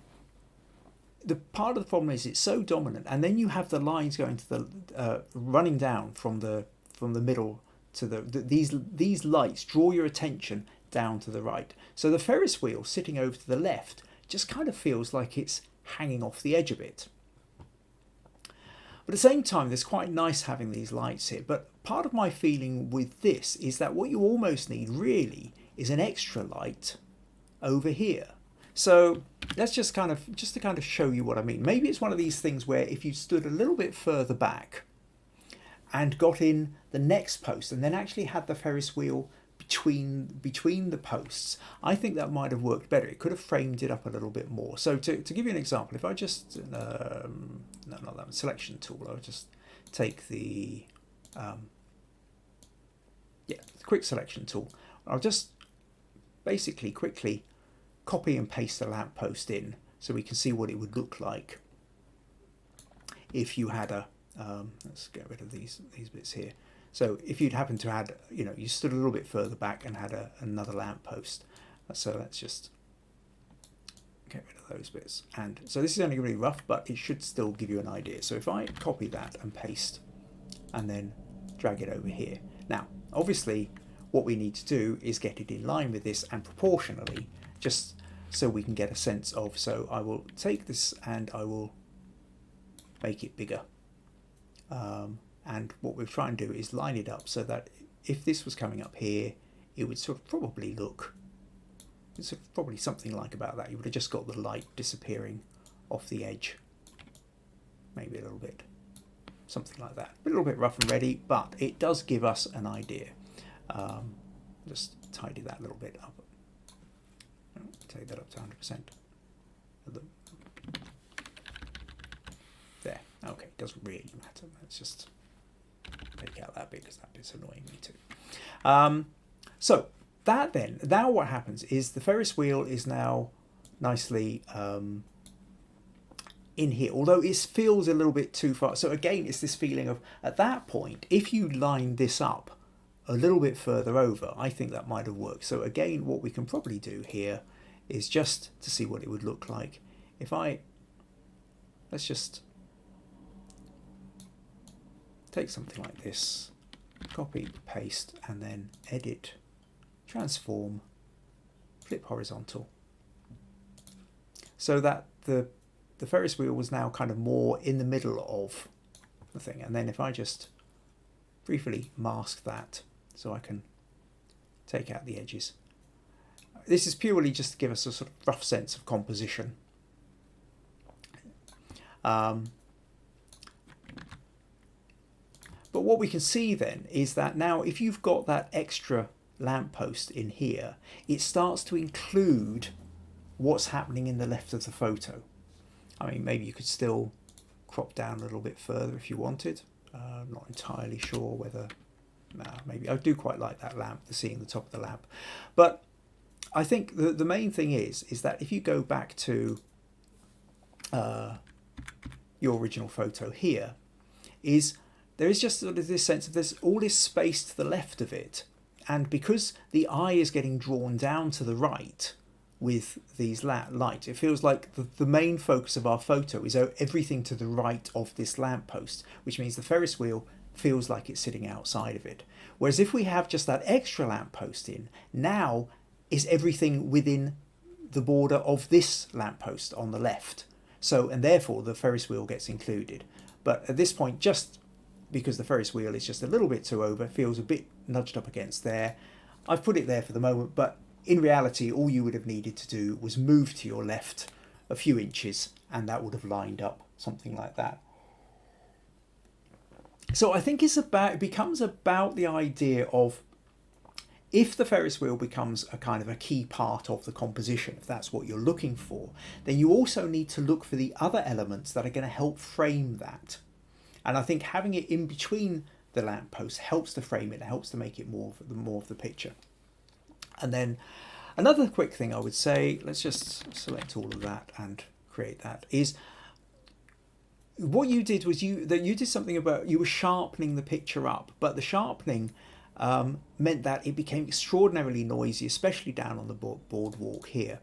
the part of the problem is it's so dominant, and then you have the lines going to the running down from the middle to these lights draw your attention down to the right. So the Ferris wheel sitting over to the left just kind of feels like it's hanging off the edge a bit. But at the same time, it's quite nice having these lights here. But part of my feeling with this is that what you almost need really is an extra light over here. So let's just to kind of show you what I mean. Maybe it's one of these things where if you stood a little bit further back and got in the next post and then actually had the Ferris wheel between the posts, I think that might have worked better. It could have framed it up a little bit more. So to give you an example, if I just no, not that selection tool, I'll just take the quick selection tool. I'll just basically quickly copy and paste the lamp post in so we can see what it would look like if you had a let's get rid of these bits here. So if you'd happen to add, you stood a little bit further back and had another lamp post. So let's just get rid of those bits. And so this is only really rough, but it should still give you an idea. So if I copy that and paste and then drag it over here. Now, obviously, what we need to do is get it in line with this and proportionally, just so we can get a sense of. So I will take this and I will make it bigger. And what we'll try and do is line it up so that if this was coming up here, it would sort of probably look, it's probably something like about that. You would have just got the light disappearing off the edge, maybe a little bit, something like that. A little bit rough and ready, but it does give us an idea. Just tidy that a little bit up. Take that up to 100%. There. Okay, doesn't really matter. Let's just take out that bit because that bit's annoying me too. So that then, now what happens is the Ferris wheel is now nicely in here, although it feels a little bit too far. So again, it's this feeling of, at that point, if you line this up a little bit further over, I think that might have worked. So again, what we can probably do here is just to see what it would look like. If let's just take something like this, copy, paste, and then edit, transform, flip horizontal, so that the Ferris wheel was now kind of more in the middle of the thing. And then if I just briefly mask that so I can take out the edges. This is purely just to give us a sort of rough sense of composition. But what we can see then is that now if you've got that extra lamppost in here, it starts to include what's happening in the left of the photo. I mean, maybe you could still crop down a little bit further if you wanted. I'm not entirely sure whether, maybe I do quite like that lamp, seeing the top of the lamp. But I think the main thing is that if you go back to your original photo here, is there is just sort of this sense of there's all this space to the left of it. And because the eye is getting drawn down to the right with these lights, it feels like the main focus of our photo is everything to the right of this lamppost, which means the Ferris wheel feels like it's sitting outside of it. Whereas if we have just that extra lamppost in, now is everything within the border of this lamppost on the left. So, and therefore the Ferris wheel gets included. But at this point, just because the Ferris wheel is just a little bit too over, feels a bit nudged up against there, I've put it there for the moment, but in reality, all you would have needed to do was move to your left a few inches, and that would have lined up something like that. So I think it becomes about the idea of, if the Ferris wheel becomes a kind of a key part of the composition, if that's what you're looking for, then you also need to look for the other elements that are going to help frame that. And I think having it in between the lamppost helps to frame it, helps to make it more of the picture. And then another quick thing I would say, let's just select all of that and create that, is what you did was you did something about, you were sharpening the picture up, but the sharpening meant that it became extraordinarily noisy, especially down on the boardwalk here.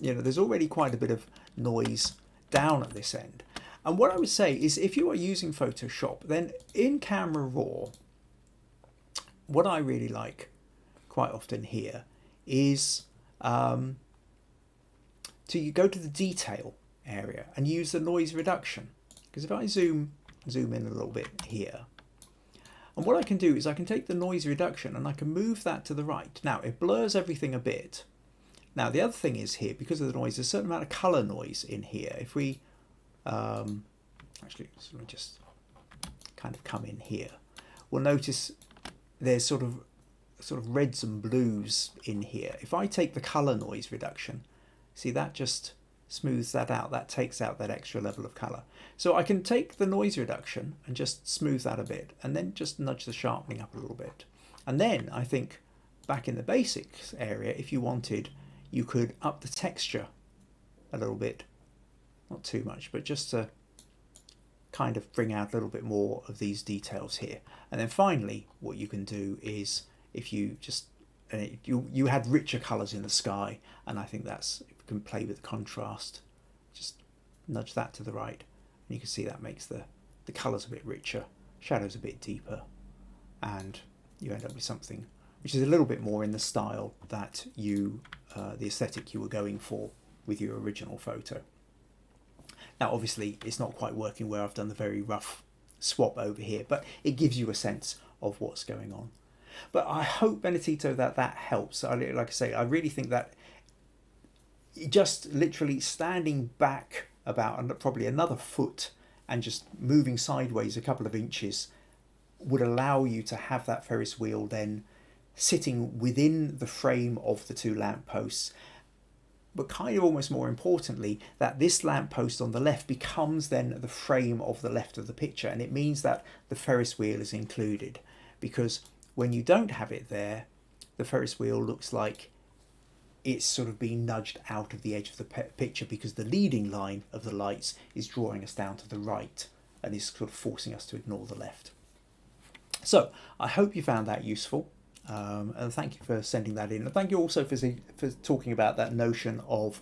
You know, there's already quite a bit of noise down at this end. And what I would say is, if you are using Photoshop, then in Camera Raw, what I really like quite often here is to go to the detail area and use the noise reduction. Because if I zoom in a little bit here, and what I can do is I can take the noise reduction and I can move that to the right. Now it blurs everything a bit. Now the other thing is here, because of the noise, there's a certain amount of color noise in here. If we actually, so let me just kind of come in here, we'll notice there's sort of reds and blues in here. If I take the color noise reduction, see, that just smooths that out, that takes out that extra level of color. So I can take the noise reduction and just smooth that a bit, and then just nudge the sharpening up a little bit. And then I think back in the basics area, if you wanted, you could up the texture a little bit, not too much, but just to kind of bring out a little bit more of these details here. And then finally, what you can do is, if you just you had richer colors in the sky, and I think that's, you can play with the contrast, just nudge that to the right, and you can see that makes the colors a bit richer, shadows a bit deeper, and you end up with something which is a little bit more in the style that you the aesthetic you were going for with your original photo. Now obviously it's not quite working where I've done the very rough swap over here, but it gives you a sense of what's going on. But I hope, Benedito, that helps. Like I say, I really think that just literally standing back about probably another foot and just moving sideways a couple of inches would allow you to have that Ferris wheel then sitting within the frame of the two lampposts. But kind of almost more importantly, that this lamppost on the left becomes then the frame of the left of the picture, and it means that the Ferris wheel is included, because when you don't have it there, the Ferris wheel looks like it's sort of being nudged out of the edge of the picture, because the leading line of the lights is drawing us down to the right and is sort of forcing us to ignore the left. So I hope you found that useful. And thank you for sending that in. And thank you also for talking about that notion of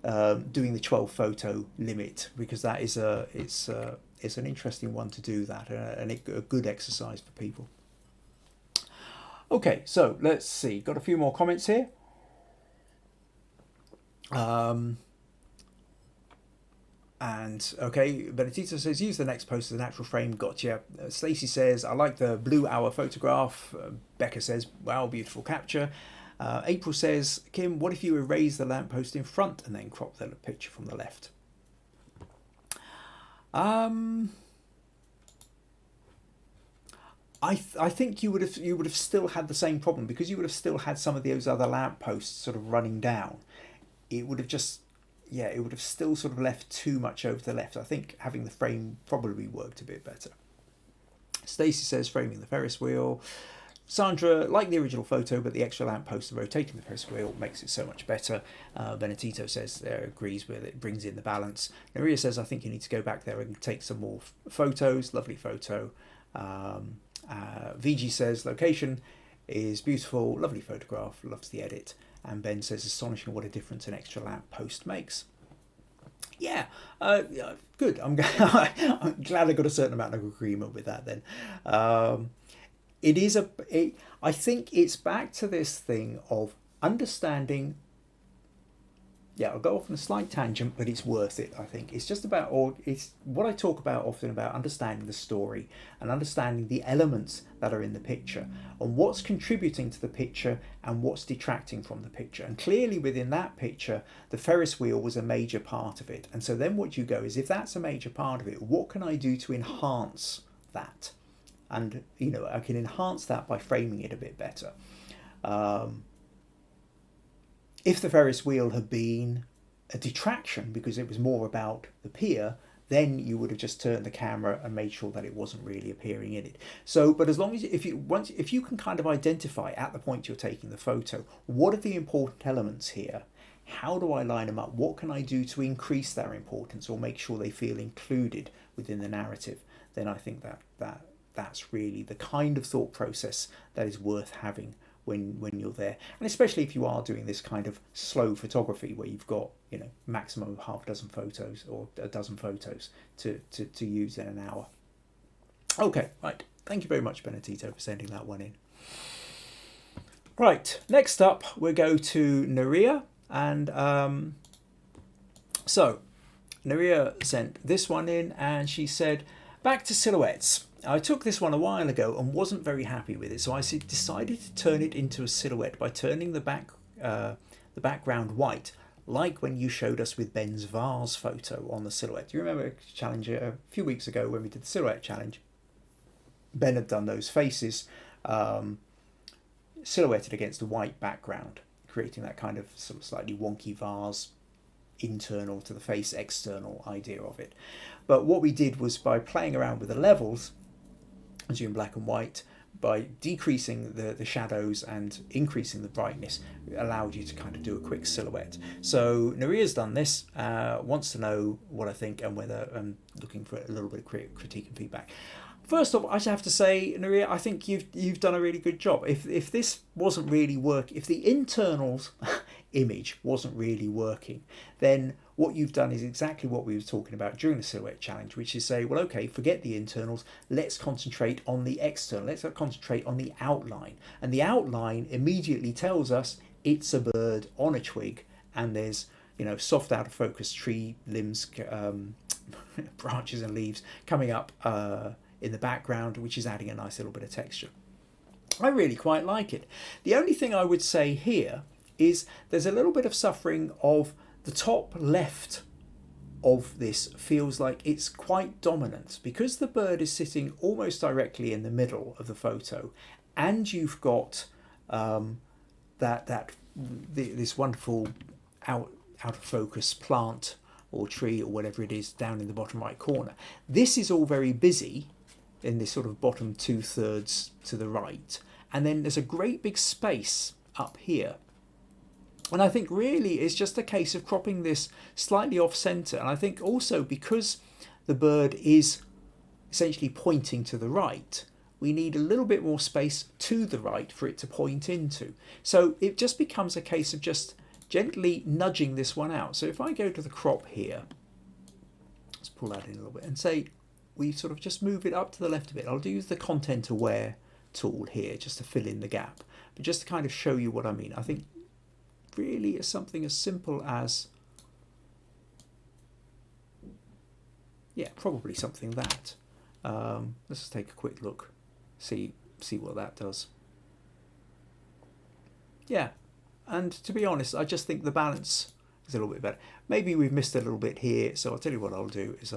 doing the 12 photo limit, because that is it's an interesting one to do that, and a good exercise for people. Okay, so let's see. Got a few more comments here. And okay, Benedito says, use the next post as a natural frame. Gotcha. Stacey says, I like the blue hour photograph. Becca says, wow, beautiful capture. April says, Kim, what if you erase the lamppost in front and then crop the picture from the left? I think you would have still had the same problem, because you would have still had some of those other lampposts sort of running down. It would have just, yeah, it would have still sort of left too much over to the left. I think having the frame probably worked a bit better. Stacey says, framing the Ferris wheel. Sandra, like the original photo, but the extra lamppost and rotating the Ferris wheel makes it so much better. Benedito says, agrees with it, brings in the balance. Maria says, I think you need to go back there and take some more photos. Lovely photo. VG says location is beautiful, lovely photograph, loves the edit. And Ben says astonishing what a difference an extra lamp post makes. Yeah, good. I'm glad I got a certain amount of agreement with that then. I think it's back to this thing of understanding. Yeah, I'll go off on a slight tangent, but it's worth it, I think. It's just about, or it's what I talk about often about understanding the story and understanding the elements that are in the picture and what's contributing to the picture and what's detracting from the picture. And clearly within that picture, the Ferris wheel was a major part of it. And so then what you go is, if that's a major part of it, what can I do to enhance that? And, you know, I can enhance that by framing it a bit better. If the Ferris wheel had been a detraction because it was more about the pier, then you would have just turned the camera and made sure that it wasn't really appearing in it. So, but as long as if you can kind of identify at the point you're taking the photo, what are the important elements here? How do I line them up? What can I do to increase their importance or make sure they feel included within the narrative? Then I think that's really the kind of thought process that is worth having when you're there, and especially if you are doing this kind of slow photography where you've got, you know, maximum of half a dozen photos or a dozen photos to use in an hour. Okay, right. Thank you very much, Benedito, for sending that one in. Right, next up we'll go to Naria, and so Naria sent this one in, and she said, back to silhouettes. I took this one a while ago and wasn't very happy with it, so I decided to turn it into a silhouette by turning the background white, like when you showed us with Ben's vase photo on the silhouette. Do you remember a challenge a few weeks ago when we did the silhouette challenge? Ben had done those faces silhouetted against a white background, creating that kind of sort of slightly wonky vase internal to the face, external idea of it. But what we did was, by playing around with the levels, as you're in black and white, by decreasing the shadows and increasing the brightness, it allowed you to kind of do a quick silhouette. So Naria's done this, wants to know what I think and whether I'm looking for a little bit of critique and feedback. First off, I just have to say, Naria, I think you've done a really good job. If this wasn't really working, if the internals image wasn't really working, then what you've done is exactly what we were talking about during the silhouette challenge, which is say, well, okay, forget the internals, let's concentrate on the external, let's concentrate on the outline. And the outline immediately tells us it's a bird on a twig, and there's, you know, soft out of focus tree limbs, branches and leaves coming up in the background, which is adding a nice little bit of texture. I really quite like it. The only thing I would say here is there's a little bit of suffering of the top left of this. Feels like it's quite dominant because the bird is sitting almost directly in the middle of the photo, and you've got this wonderful out of focus plant or tree or whatever it is down in the bottom right corner. This is all very busy in this sort of bottom 2/3 to the right, and then there's a great big space up here. And I think really it's just a case of cropping this slightly off centre. And I think also because the bird is essentially pointing to the right, we need a little bit more space to the right for it to point into. So it just becomes a case of just gently nudging this one out. So if I go to the crop here, let's pull that in a little bit and say we sort of just move it up to the left a bit. I'll use the content aware tool here just to fill in the gap, but just to kind of show you what I mean. I think really is something as simple as, yeah, probably something that. Let's just take a quick look, see what that does. Yeah, and to be honest, I just think the balance is a little bit better. Maybe we've missed a little bit here, so I'll tell you what I'll do is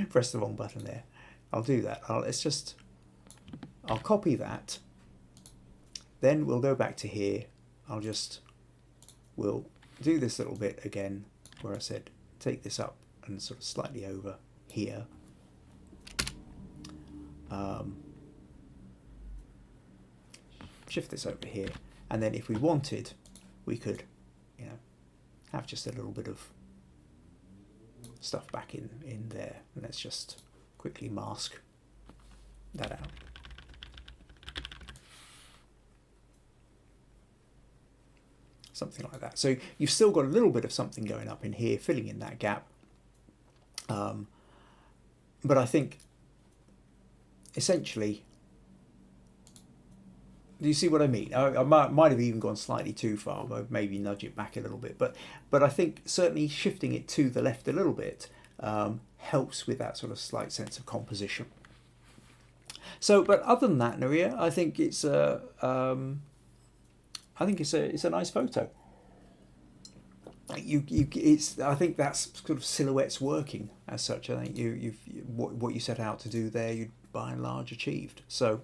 press the wrong button there. I'll do that. I'll copy that. Then we'll go back to here. We'll do this little bit again where I said take this up and sort of slightly over here. Shift this over here, and then if we wanted, we could, you know, have just a little bit of stuff back in there. And let's just quickly mask that out. Something like that. So you've still got a little bit of something going up in here, filling in that gap. But I think essentially, do you see what I mean? I might have even gone slightly too far, maybe nudge it back a little bit. But I think certainly shifting it to the left a little bit helps with that sort of slight sense of composition. So, but other than that, Nuria, I think it's it's a nice photo. I think that's sort of silhouettes working as such. I think what you set out to do there, you by and large achieved. So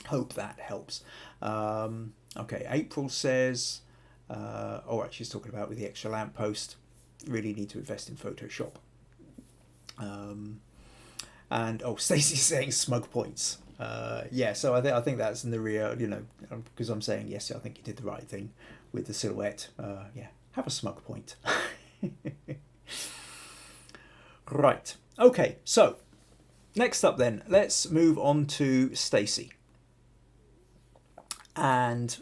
hope that helps. Okay, April says, she's talking about with the extra lamppost. Really need to invest in Photoshop. And Stacey's saying smug points. Yeah, so I think that's in the rear, because I'm saying yes, I think you did the right thing with the silhouette. Yeah, have a smug point. Right. Okay, so next up then, let's move on to Stacey. And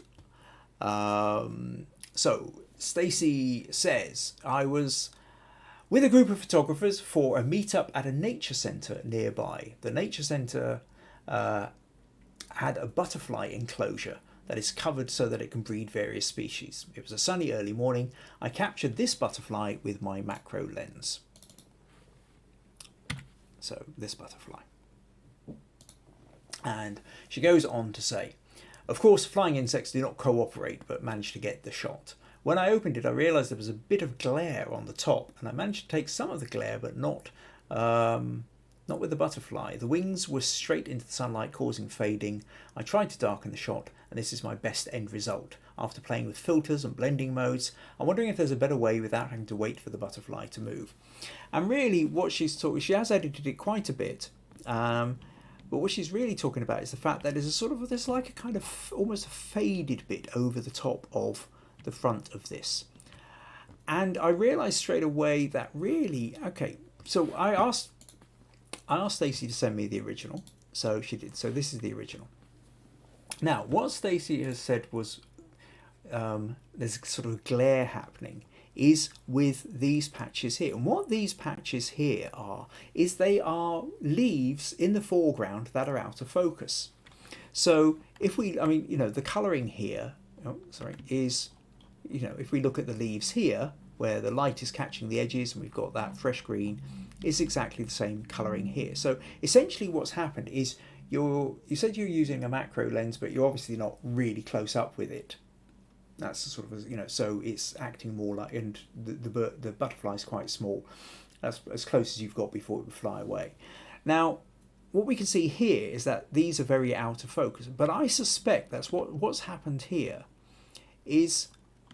so Stacey says, I was with a group of photographers for a meetup at a nature centre nearby. The nature centre had a butterfly enclosure that is covered so that it can breed various species. It was a sunny early morning. I captured this butterfly with my macro lens. So this butterfly. And she goes on to say, of course, flying insects do not cooperate, but managed to get the shot. When I opened it, I realised there was a bit of glare on the top, and I managed to take some of the glare, but not with the butterfly. The wings were straight into the sunlight, causing fading. I tried to darken the shot, and this is my best end result. After playing with filters and blending modes, I'm wondering if there's a better way without having to wait for the butterfly to move. And really, what she's talking, she has edited it quite a bit. But what she's really talking about is the fact that there's like a kind of almost a faded bit over the top of the front of this. And I realised straight away that really, okay, so I asked Stacey to send me the original. So she did. So this is the original. Now, what Stacey has said was there's sort of glare happening is with these patches here. And what these patches here are, is they are leaves in the foreground that are out of focus. So if the colouring here, is, if we look at the leaves here, where the light is catching the edges and we've got that fresh green, is exactly the same colouring here. So essentially what's happened is you said you're using a macro lens, but you're obviously not really close up with it. That's sort of, so it's acting more like, and the butterfly is quite small. That's as close as you've got before it would fly away. Now, what we can see here is that these are very out of focus, but I suspect that's what's happened here is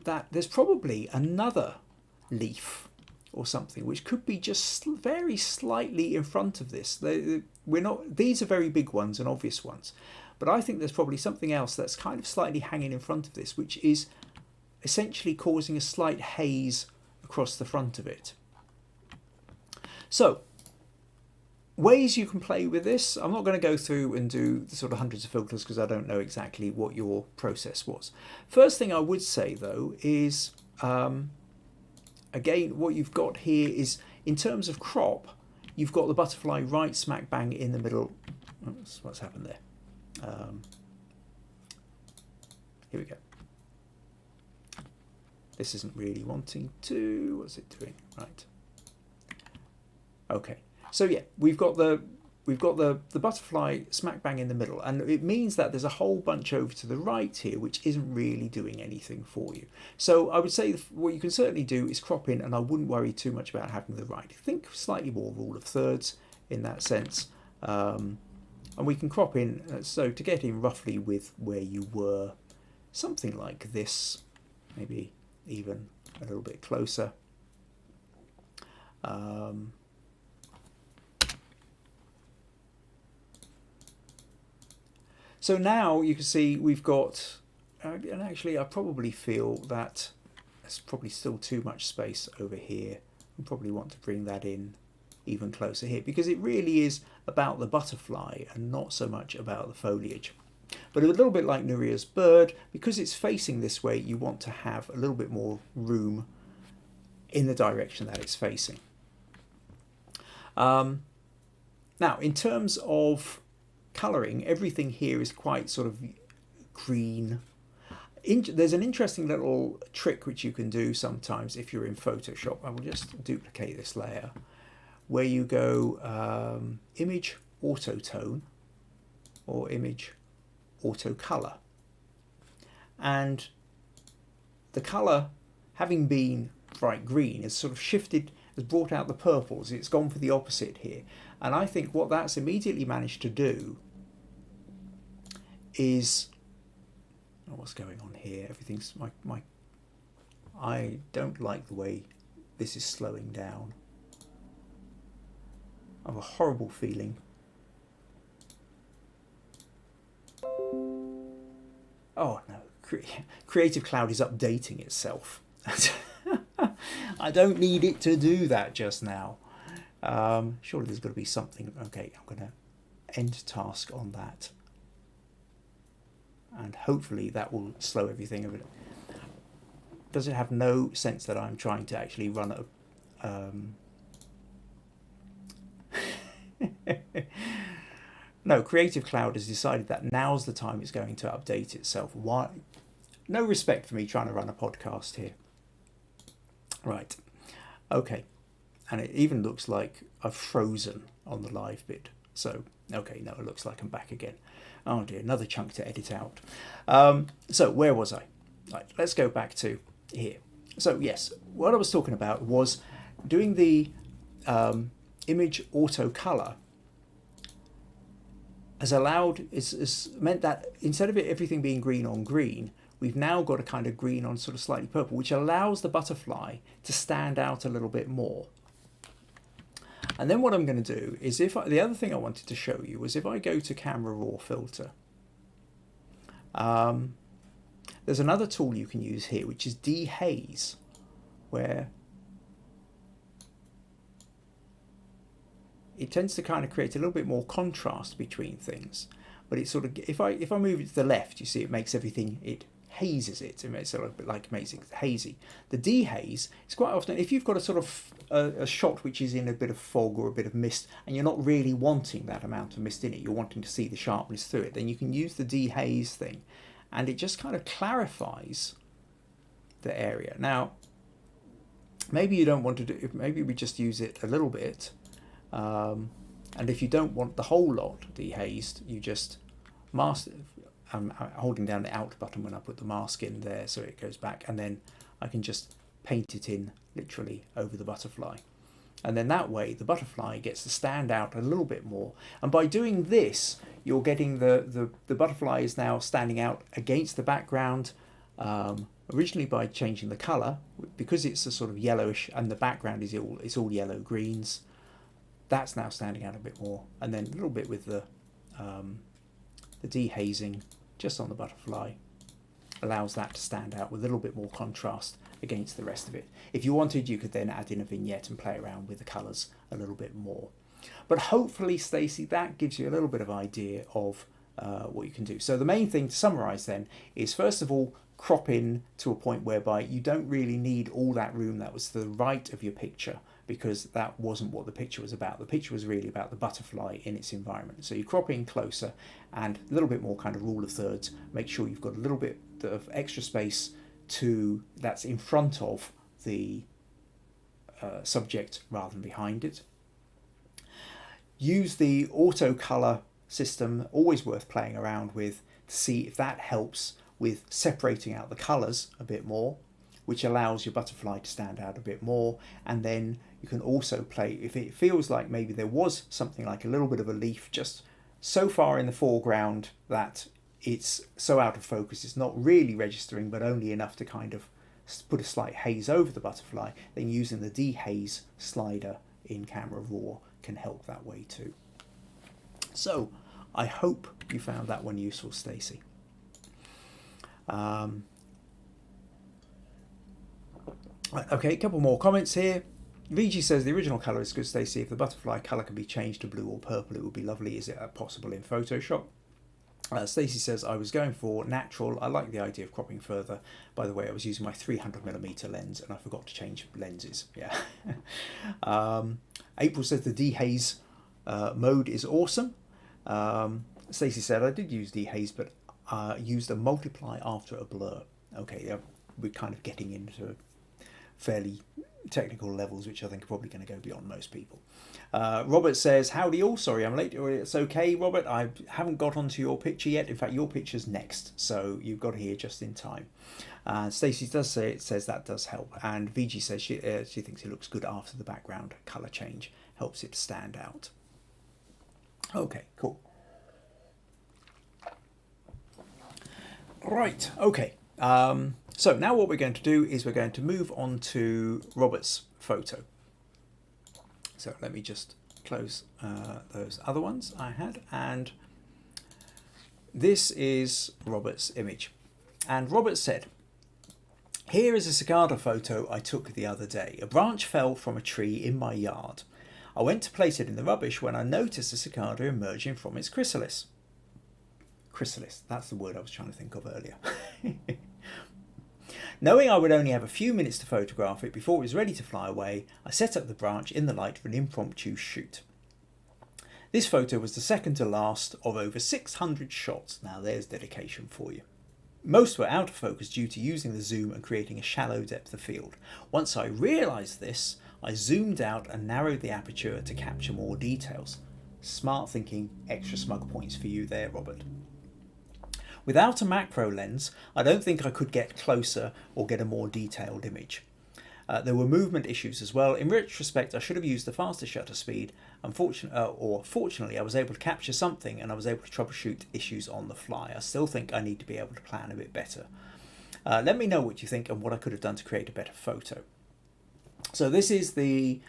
that there's probably another leaf or something which could be just very slightly in front of this. These are very big ones and obvious ones. But I think there's probably something else that's kind of slightly hanging in front of this, which is essentially causing a slight haze across the front of it. So, ways you can play with this. I'm not going to go through and do the sort of hundreds of filters because I don't know exactly what your process was. First thing I would say, though, is, again, what you've got here is, in terms of crop, you've got the butterfly right smack bang in the middle. Oops, what's happened there? Here we go. This isn't really wanting to. What's it doing? Right. Okay. So yeah, we've got the butterfly smack bang in the middle, and it means that there's a whole bunch over to the right here, which isn't really doing anything for you. So I would say what you can certainly do is crop in, and I wouldn't worry too much about having the right. Think slightly more rule of thirds in that sense. And we can crop in, so to get in roughly with where you were, something like this, maybe even a little bit closer. So now you can see we've got, and actually I probably feel that there's probably still too much space over here I probably want to bring that in even closer here, because it really is about the butterfly and not so much about the foliage. But a little bit like Nuria's bird, because it's facing this way, you want to have a little bit more room in the direction that it's facing. Now, in terms of colouring, everything here is quite sort of green. There's an interesting little trick which you can do sometimes if you're in Photoshop. I will just duplicate this layer, where you go image auto tone or image auto color, and the color, having been bright green, has sort of shifted, has brought out the purples. It's gone for the opposite here, and I think what that's immediately managed to do is, oh, what's going on here? Everything's I don't like the way this is slowing down. I have a horrible feeling. Oh no, Creative Cloud is updating itself. I don't need it to do that just now. Surely there's got to be something. Okay, I'm going to end task on that. And hopefully that will slow everything a bit. Does it have no sense that I'm trying to actually run a... No, Creative Cloud has decided that now's the time it's going to update itself. Why? No respect for me trying to run a podcast here. Right. Okay. And it even looks like I've frozen on the live bit. So, okay, no, it looks like I'm back again. Oh dear, another chunk to edit out. So where was I? Right, let's go back to here. So yes, what I was talking about was doing the image auto color has meant that instead of everything being green on green, we've now got a kind of green on sort of slightly purple, which allows the butterfly to stand out a little bit more. And then what I'm going to do is, the other thing I wanted to show you was if I go to Camera Raw Filter, there's another tool you can use here, which is dehaze, where it tends to kind of create a little bit more contrast between things. But it's sort of, if I move it to the left, you see it makes everything, it hazes it. It makes it a bit like makes it hazy. The dehaze is quite often, if you've got a sort of a shot which is in a bit of fog or a bit of mist, and you're not really wanting that amount of mist in it, you're wanting to see the sharpness through it, then you can use the dehaze thing, and it just kind of clarifies the area. Now, maybe you don't want to do, maybe we just use it a little bit, and if you don't want the whole lot dehazed, you just mask. I'm holding down the Alt button when I put the mask in there so it goes back, and then I can just paint it in literally over the butterfly. And then that way the butterfly gets to stand out a little bit more. And by doing this, you're getting the butterfly is now standing out against the background, originally by changing the colour, because it's a sort of yellowish and the background is all yellow greens. That's now standing out a bit more. And then a little bit with the dehazing just on the butterfly allows that to stand out with a little bit more contrast against the rest of it. If you wanted, you could then add in a vignette and play around with the colours a little bit more. But hopefully, Stacey, that gives you a little bit of idea of what you can do. So the main thing to summarise then is, first of all, crop in to a point whereby you don't really need all that room that was to the right of your picture, because that wasn't what the picture was about. The picture was really about the butterfly in its environment. So you crop in closer and a little bit more kind of rule of thirds. Make sure you've got a little bit of extra space that's in front of the subject rather than behind it. Use the auto color system, always worth playing around with, to see if that helps with separating out the colors a bit more, which allows your butterfly to stand out a bit more. And then you can also play, if it feels like maybe there was something like a little bit of a leaf just so far in the foreground that it's so out of focus, it's not really registering, but only enough to kind of put a slight haze over the butterfly, then using the dehaze slider in Camera Raw can help that way too. So I hope you found that one useful, Stacey. Okay, a couple more comments here. VG says the original colour is good, Stacey. If the butterfly colour can be changed to blue or purple, it would be lovely. Is it possible in Photoshop? Stacey says, I was going for natural. I like the idea of cropping further. By the way, I was using my 300mm lens and I forgot to change lenses. Yeah. April says the dehaze mode is awesome. Stacey said, I did use dehaze, but used a multiply after a blur. Okay, we're kind of getting into fairly technical levels, which I think are probably going to go beyond most people. Robert says, howdy all, sorry I'm late. It's okay, Robert, I haven't got onto your picture yet. In fact, your picture's next, so you've got here just in time. Stacey does say, it says that does help, and VG says she thinks it looks good after the background colour change, helps it stand out. Okay, cool. Right, okay. So now what we're going to do is we're going to move on to Robert's photo. So let me just close those other ones I had, and this is Robert's image. And Robert said, here is a cicada photo I took the other day. A branch fell from a tree in my yard. I went to place it in the rubbish when I noticed a cicada emerging from its chrysalis. Chrysalis, that's the word I was trying to think of earlier. Knowing I would only have a few minutes to photograph it before it was ready to fly away, I set up the branch in the light for an impromptu shoot. This photo was the second to last of over 600 shots. Now there's dedication for you. Most were out of focus due to using the zoom and creating a shallow depth of field. Once I realised this, I zoomed out and narrowed the aperture to capture more details. Smart thinking, extra smug points for you there, Robert. Without a macro lens, I don't think I could get closer or get a more detailed image. There were movement issues as well. In retrospect, I should have used the faster shutter speed. Fortunately, I was able to capture something and I was able to troubleshoot issues on the fly. I still think I need to be able to plan a bit better. Let me know what you think and what I could have done to create a better photo. So this is the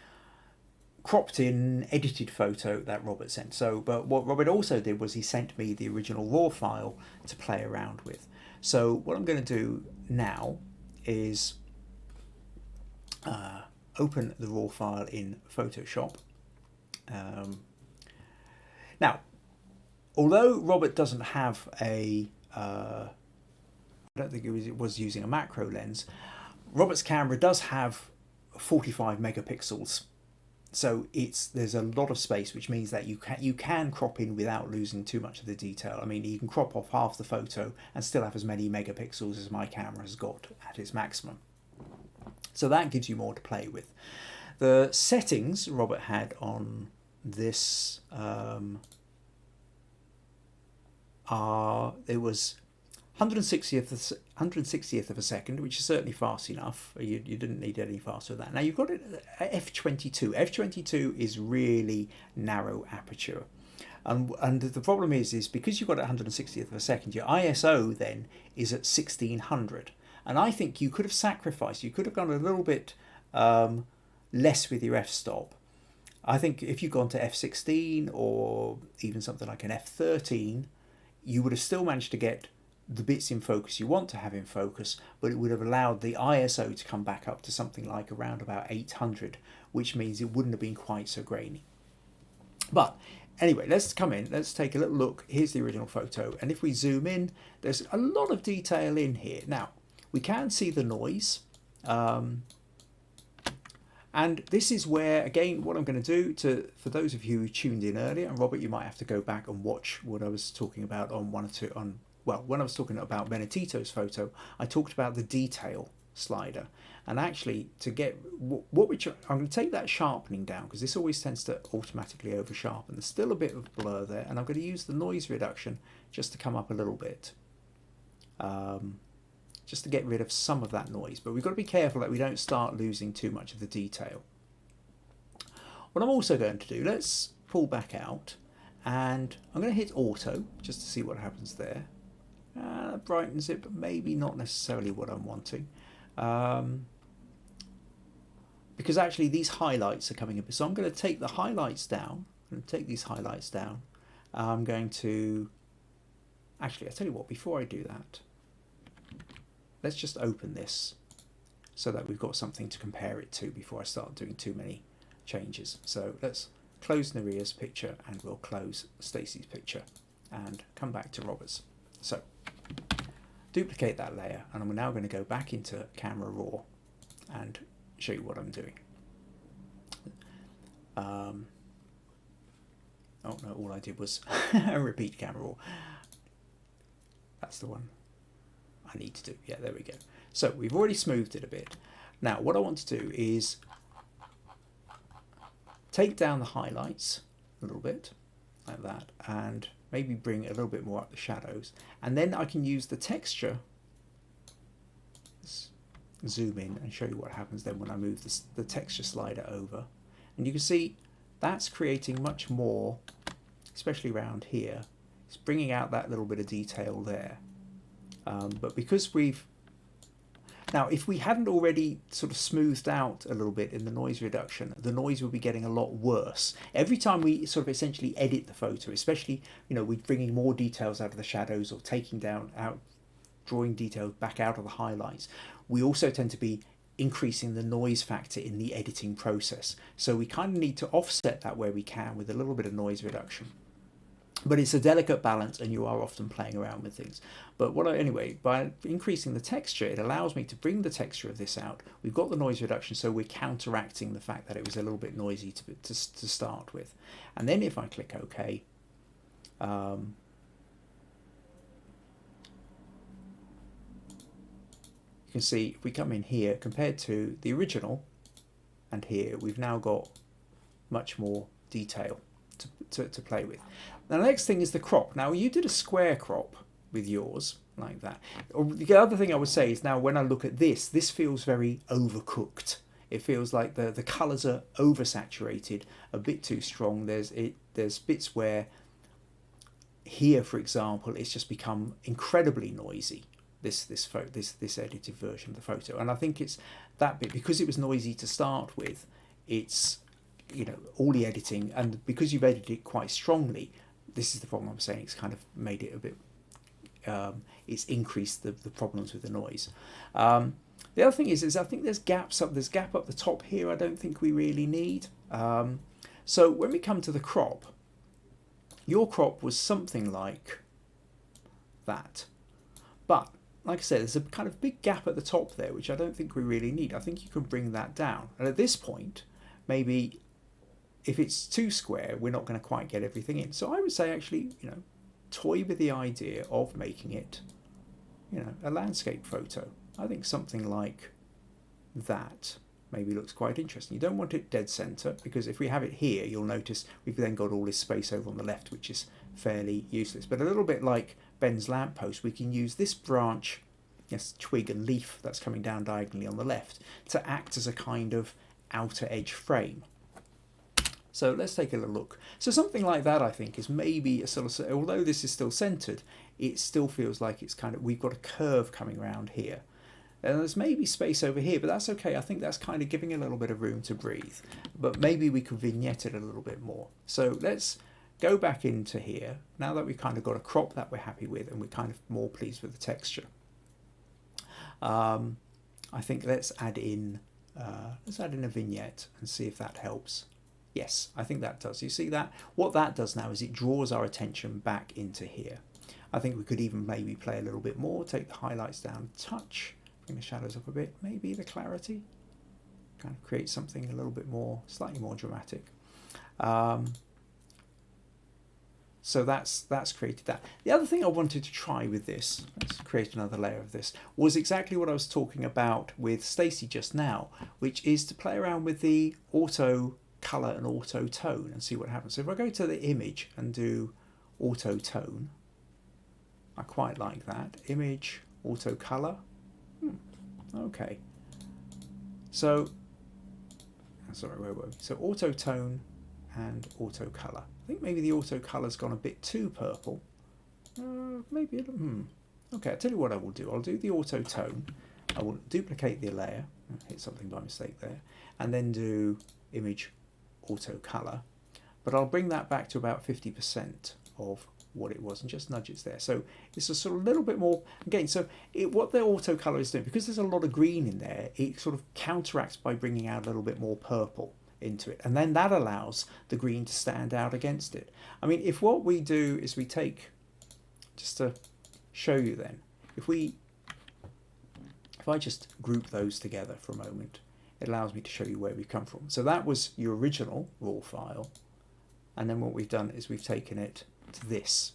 cropped in edited photo that Robert sent. But what Robert also did was he sent me the original raw file to play around with. So what I'm going to do now is open the raw file in Photoshop. Now, although Robert doesn't have I don't think it was using a macro lens, Robert's camera does have 45 megapixels. So there's a lot of space, which means that you can crop in without losing too much of the detail. I mean, you can crop off half the photo and still have as many megapixels as my camera has got at its maximum. So that gives you more to play with. The settings Robert had on this it was 160th of a second, which is certainly fast enough. You didn't need any faster than that. Now you've got it at f22. f22 is really narrow aperture. And the problem is because you've got it 160th of a second, your ISO then is at 1600. And I think you could have sacrificed, you could have gone a little bit less with your f-stop. I think if you'd gone to f16 or even something like an f13, you would have still managed to get the bits in focus you want to have in focus, but it would have allowed the ISO to come back up to something like around about 800, which means it wouldn't have been quite so grainy. But anyway, let's come in, let's take a little look. Here's the original photo, and if we zoom in, there's a lot of detail in here. Now, we can see the noise, and this is where, again, what I'm going to do for those of you who tuned in earlier, and Robert, you might have to go back and watch what I was talking about on when I was talking about Benedito's photo, I talked about the detail slider. And actually, to get I'm going to take that sharpening down, because this always tends to automatically over sharpen. There's still a bit of blur there, and I'm going to use the noise reduction just to come up a little bit, just to get rid of some of that noise. But we've got to be careful that we don't start losing too much of the detail. What I'm also going to do, let's pull back out, and I'm going to hit auto just to see what happens there. That brightens it, but maybe not necessarily what I'm wanting. Because actually these highlights are coming up. So I'm going to take the highlights down. I'm going to take these highlights down. I'm going to... Actually, I'll tell you what, before I do that, let's just open this. so that we've got something to compare it to before I start doing too many changes. So let's close Neria's picture and we'll close Stacey's picture and come back to Robert's. So duplicate that layer, and I'm now going to go back into Camera Raw and show you what I'm doing. Oh no, all I did was repeat Camera Raw. That's the one I need to do. Yeah, there we go. So we've already smoothed it a bit. Now what I want to do is take down the highlights a little bit like that, and maybe bring a little bit more up the shadows, and then I can use the texture. Let's zoom in and show you what happens then when I move the texture slider over, and you can see that's creating much more, especially around here. It's bringing out that little bit of detail there, but because we've now, if we hadn't already sort of smoothed out a little bit in the noise reduction, the noise would be getting a lot worse. Every time we sort of essentially edit the photo, especially, you know, we're bringing more details out of the shadows or drawing details back out of the highlights, we also tend to be increasing the noise factor in the editing process. So we kind of need to offset that where we can with a little bit of noise reduction. But it's a delicate balance, and you are often playing around with things. But anyway, by increasing the texture, it allows me to bring the texture of this out. We've got the noise reduction, so we're counteracting the fact that it was a little bit noisy to start with. And then if I click OK, you can see if we come in here, compared to the original and here, we've now got much more detail to play with. Now the next thing is the crop. Now you did a square crop with yours like that. The other thing I would say is, now when I look at this feels very overcooked. It feels like the colours are oversaturated, a bit too strong. There's bits where here, for example, it's just become incredibly noisy. This edited version of the photo, and I think it's that bit because it was noisy to start with. It's, you know, all the editing, and because you've edited it quite strongly, this is the problem I'm saying, it's kind of made it a bit, it's increased the problems with the noise. The other thing is I think there's gap up the top here I don't think we really need. So when we come to the crop, your crop was something like that, but like I said, there's a kind of big gap at the top there, which I don't think we really need. I think you can bring that down, and at this point, maybe if it's too square, we're not going to quite get everything in. So I would say, actually, you know, toy with the idea of making it, you know, a landscape photo. I think something like that maybe looks quite interesting. You don't want it dead center, because if we have it here, you'll notice we've then got all this space over on the left, which is fairly useless. But a little bit like Ben's lamppost, we can use this branch, yes, twig and leaf that's coming down diagonally on the left, to act as a kind of outer edge frame. So let's take a little look. So something like that, I think, is maybe a sort of, although this is still centered, it still feels like it's kind of, we've got a curve coming around here. And there's maybe space over here, but that's okay. I think that's kind of giving a little bit of room to breathe. But maybe we could vignette it a little bit more. So let's go back into here, now that we've kind of got a crop that we're happy with and we're kind of more pleased with the texture. I think let's add in a vignette and see if that helps. Yes, I think that does. You see that? What that does now is it draws our attention back into here. I think we could even maybe play a little bit more, take the highlights down a touch, bring the shadows up a bit, maybe the clarity, kind of create something a little bit more, slightly more dramatic. So that's created that. The other thing I wanted to try with this, let's create another layer of this, was exactly what I was talking about with Stacey just now, which is to play around with the auto color and auto tone and see what happens. So if I go to the image and do auto tone, I quite like that. Image, auto color. Okay. So, sorry, where were we? So auto tone and auto color. I think maybe the auto color's gone a bit too purple. Maybe a little, Okay, I'll tell you what I will do. I'll do the auto tone. I will duplicate the layer. Hit something by mistake there. And then do image auto color. But I'll bring that back to about 50% of what it was and just nudge it there. So it's a sort of little bit more, again, so what the auto color is doing, because there's a lot of green in there, it sort of counteracts by bringing out a little bit more purple into it, and then that allows the green to stand out against it. I mean, if what we do is we take, just to show you then, if I just group those together for a moment, it allows me to show you where we come from. So that was your original raw file, and then what we've done is we've taken it to this,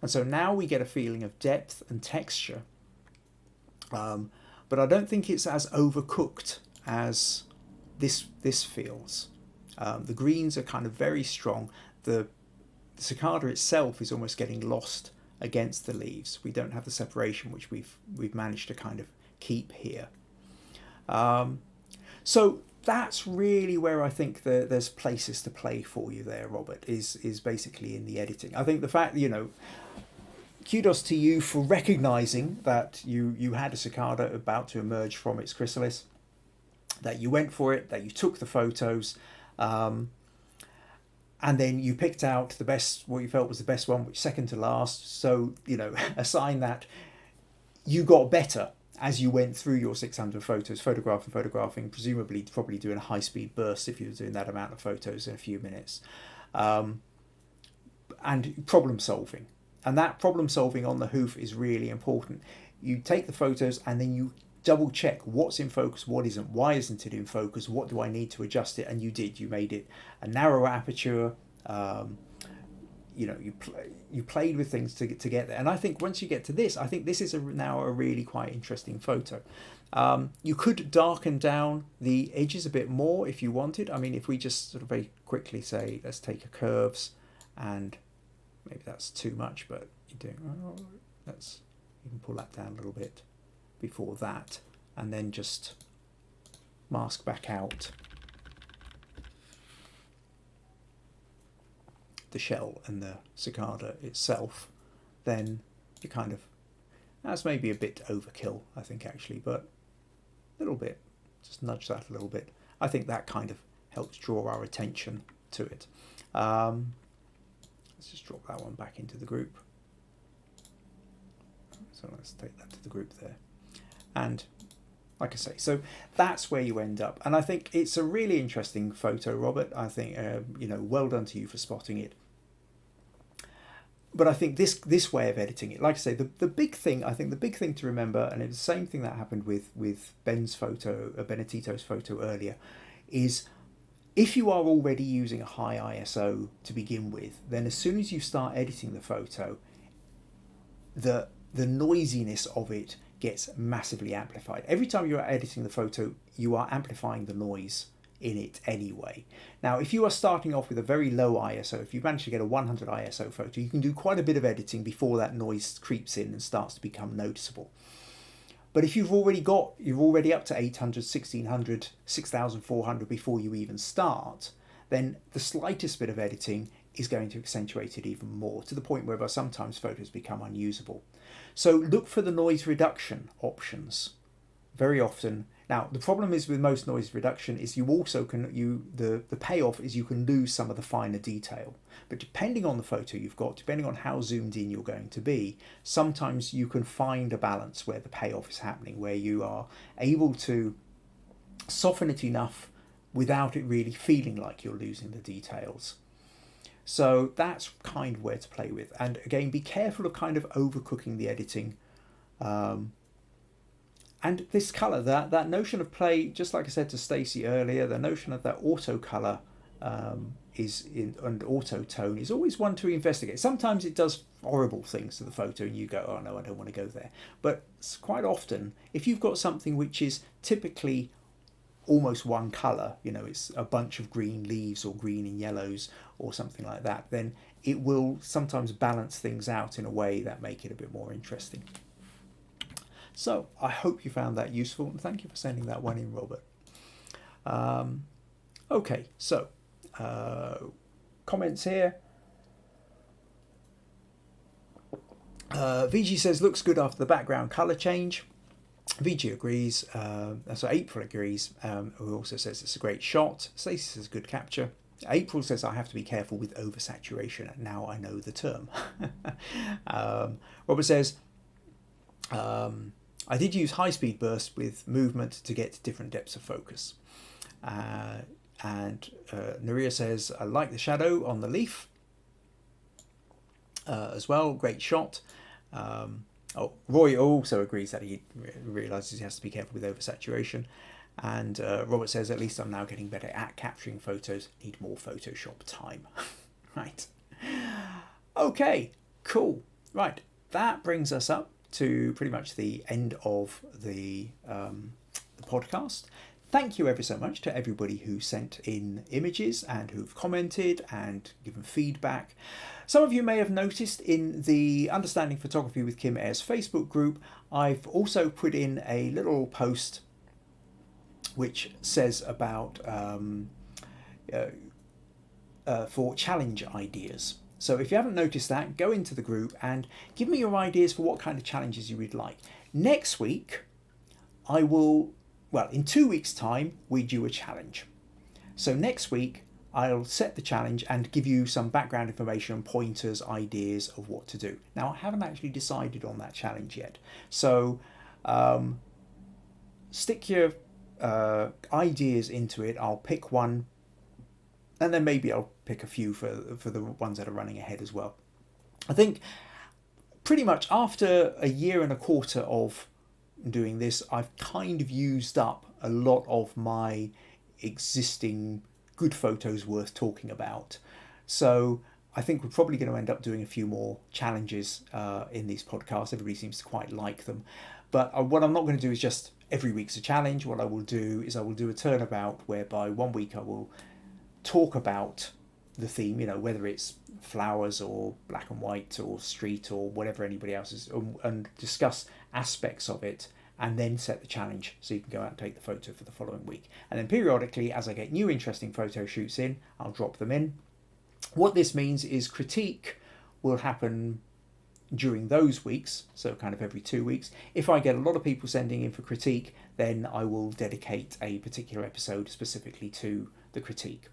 and so now we get a feeling of depth and texture, but I don't think it's as overcooked as this feels. The greens are kind of very strong. The cicada itself is almost getting lost against the leaves. We don't have the separation which we've managed to kind of keep here. So that's really where I think there's places to play for you there, Robert, is basically in the editing. I think the fact that, you know, kudos to you for recognizing that you had a cicada about to emerge from its chrysalis, that you went for it, that you took the photos, and then you picked out the best, what you felt was the best one, which second to last. So, you know, a sign that you got better as you went through your 600 photos, photographing, presumably probably doing a high-speed burst if you were doing that amount of photos in a few minutes, and problem solving. And that problem solving on the hoof is really important. You take the photos and then you double check what's in focus, what isn't, why isn't it in focus, what do I need to adjust it, and you did. You made it a narrow aperture. You know, you played with things to get there, and I think once you get to this, I think this is now a really quite interesting photo. You could darken down the edges a bit more if you wanted. I mean, if we just sort of very quickly say, let's take a curves, and maybe that's too much, but you're doing, let's, you can pull that down a little bit before that, and then just mask back out the shell and the cicada itself. Then you kind of, that's maybe a bit overkill, I think, actually, but a little bit, just nudge that a little bit. I think that kind of helps draw our attention to it. Let's just drop that one back into the group. So let's take that to the group there. And like I say, so that's where you end up. And I think it's a really interesting photo, Robert. I think, you know, well done to you for spotting it. But I think this way of editing it, like I say, the big thing, I think the big thing to remember, and it was the same thing that happened with Ben's photo, Benedito's photo earlier, is if you are already using a high ISO to begin with, then as soon as you start editing the photo, the noisiness of it gets massively amplified. Every time you're editing the photo, you are amplifying the noise in it anyway. Now, if you are starting off with a very low ISO, if you manage to get a 100 ISO photo, you can do quite a bit of editing before that noise creeps in and starts to become noticeable. But if you're already up to 800, 1600, 6400 before you even start, then the slightest bit of editing is going to accentuate it even more, to the point where sometimes photos become unusable. So look for the noise reduction options very often. Now, the problem is with most noise reduction is you also can, the payoff is you can lose some of the finer detail. But depending on the photo you've got, depending on how zoomed in you're going to be, sometimes you can find a balance where the payoff is happening, where you are able to soften it enough without it really feeling like you're losing the details. So that's kind of where to play with. And again, be careful of kind of overcooking the editing. And this colour, that notion of play, just like I said to Stacey earlier, the notion of that auto colour and auto tone is always one to investigate. Sometimes it does horrible things to the photo and you go, oh no, I don't want to go there. But quite often, if you've got something which is typically almost one colour, you know, it's a bunch of green leaves or green and yellows or something like that, then it will sometimes balance things out in a way that make it a bit more interesting. So I hope you found that useful, and thank you for sending that one in, Robert. Okay, so comments here. VG says, looks good after the background colour change. VG agrees, so April agrees, who also says it's a great shot. Stacey says good capture. April says I have to be careful with oversaturation. Now I know the term. Robert says, I did use high-speed burst with movement to get different depths of focus. And Nuria says, I like the shadow on the leaf as well. Great shot. Roy also agrees that he realises he has to be careful with oversaturation. And Robert says, at least I'm now getting better at capturing photos. Need more Photoshop time. Right. Okay, cool. Right, that brings us up to pretty much the end of the podcast. Thank you ever so much to everybody who sent in images and who've commented and given feedback. Some of you may have noticed in the Understanding Photography with Kim Ayres Facebook group, I've also put in a little post which says about for challenge ideas. So if you haven't noticed that, go into the group and give me your ideas for what kind of challenges you would like. Next week, I will, well, in 2 weeks' time, we do a challenge. So next week, I'll set the challenge and give you some background information, pointers, ideas of what to do. Now, I haven't actually decided on that challenge yet. So stick your ideas into it. I'll pick one, and then maybe I'll pick a few for the ones that are running ahead as well. I think pretty much after a year and a quarter of doing this, I've kind of used up a lot of my existing good photos worth talking about. So I think we're probably going to end up doing a few more challenges in these podcasts. Everybody seems to quite like them. But what I'm not going to do is just every week's a challenge. What I will do is I will do a turnabout whereby 1 week I will talk about the theme, you know, whether it's flowers or black and white or street or whatever anybody else is, and discuss aspects of it, and then set the challenge so you can go out and take the photo for the following week. And then periodically, as I get new interesting photo shoots in, I'll drop them in. What this means is critique will happen during those weeks, so kind of every 2 weeks. If I get a lot of people sending in for critique, then I will dedicate a particular episode specifically to the critique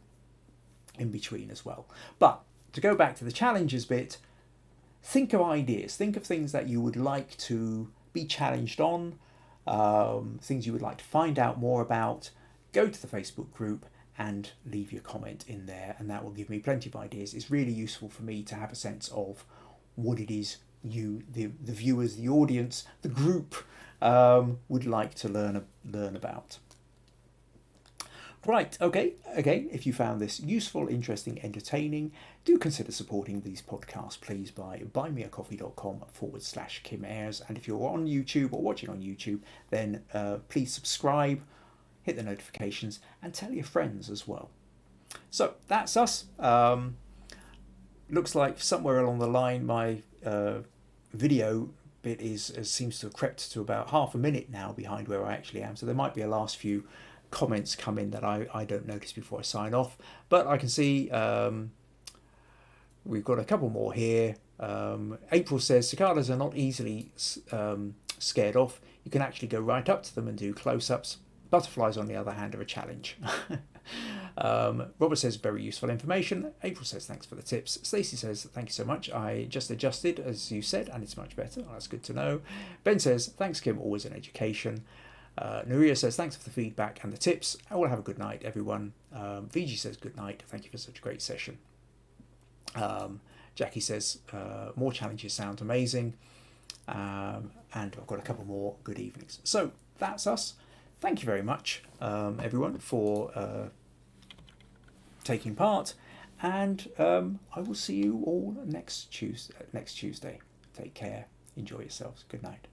in between as well. But to go back to the challenges bit, think of ideas, think of things that you would like to be challenged on, things you would like to find out more about. Go to the Facebook group and leave your comment in there, and that will give me plenty of ideas. It's really useful for me to have a sense of what it is you, the viewers, the audience, the group would like to learn about. Right, okay, again, if you found this useful, interesting, entertaining, do consider supporting these podcasts, please, by buymeacoffee.com/Kim Ayres. And if you're on YouTube or watching on YouTube, then please subscribe, hit the notifications, and tell your friends as well. So that's us. Looks like somewhere along the line my video bit seems to have crept to about half a minute now behind where I actually am. So there might be a last few comments come in that I don't notice before I sign off, but I can see we've got a couple more here. April says cicadas are not easily scared off. You can actually go right up to them and do close-ups. Butterflies, on the other hand, are a challenge. Robert says very useful information. April says thanks for the tips. Stacey says thank you so much. I just adjusted as you said, and it's much better. Oh, that's good to know. Ben says thanks, Kim, always an education. Nuria says thanks for the feedback and the tips. I will have a good night, everyone. VG says good night. Thank you for such a great session. Jackie says more challenges sound amazing. And I've got a couple more good evenings. So that's us. Thank you very much, everyone, for taking part. And I will see you all next Tuesday. Take care. Enjoy yourselves. Good night.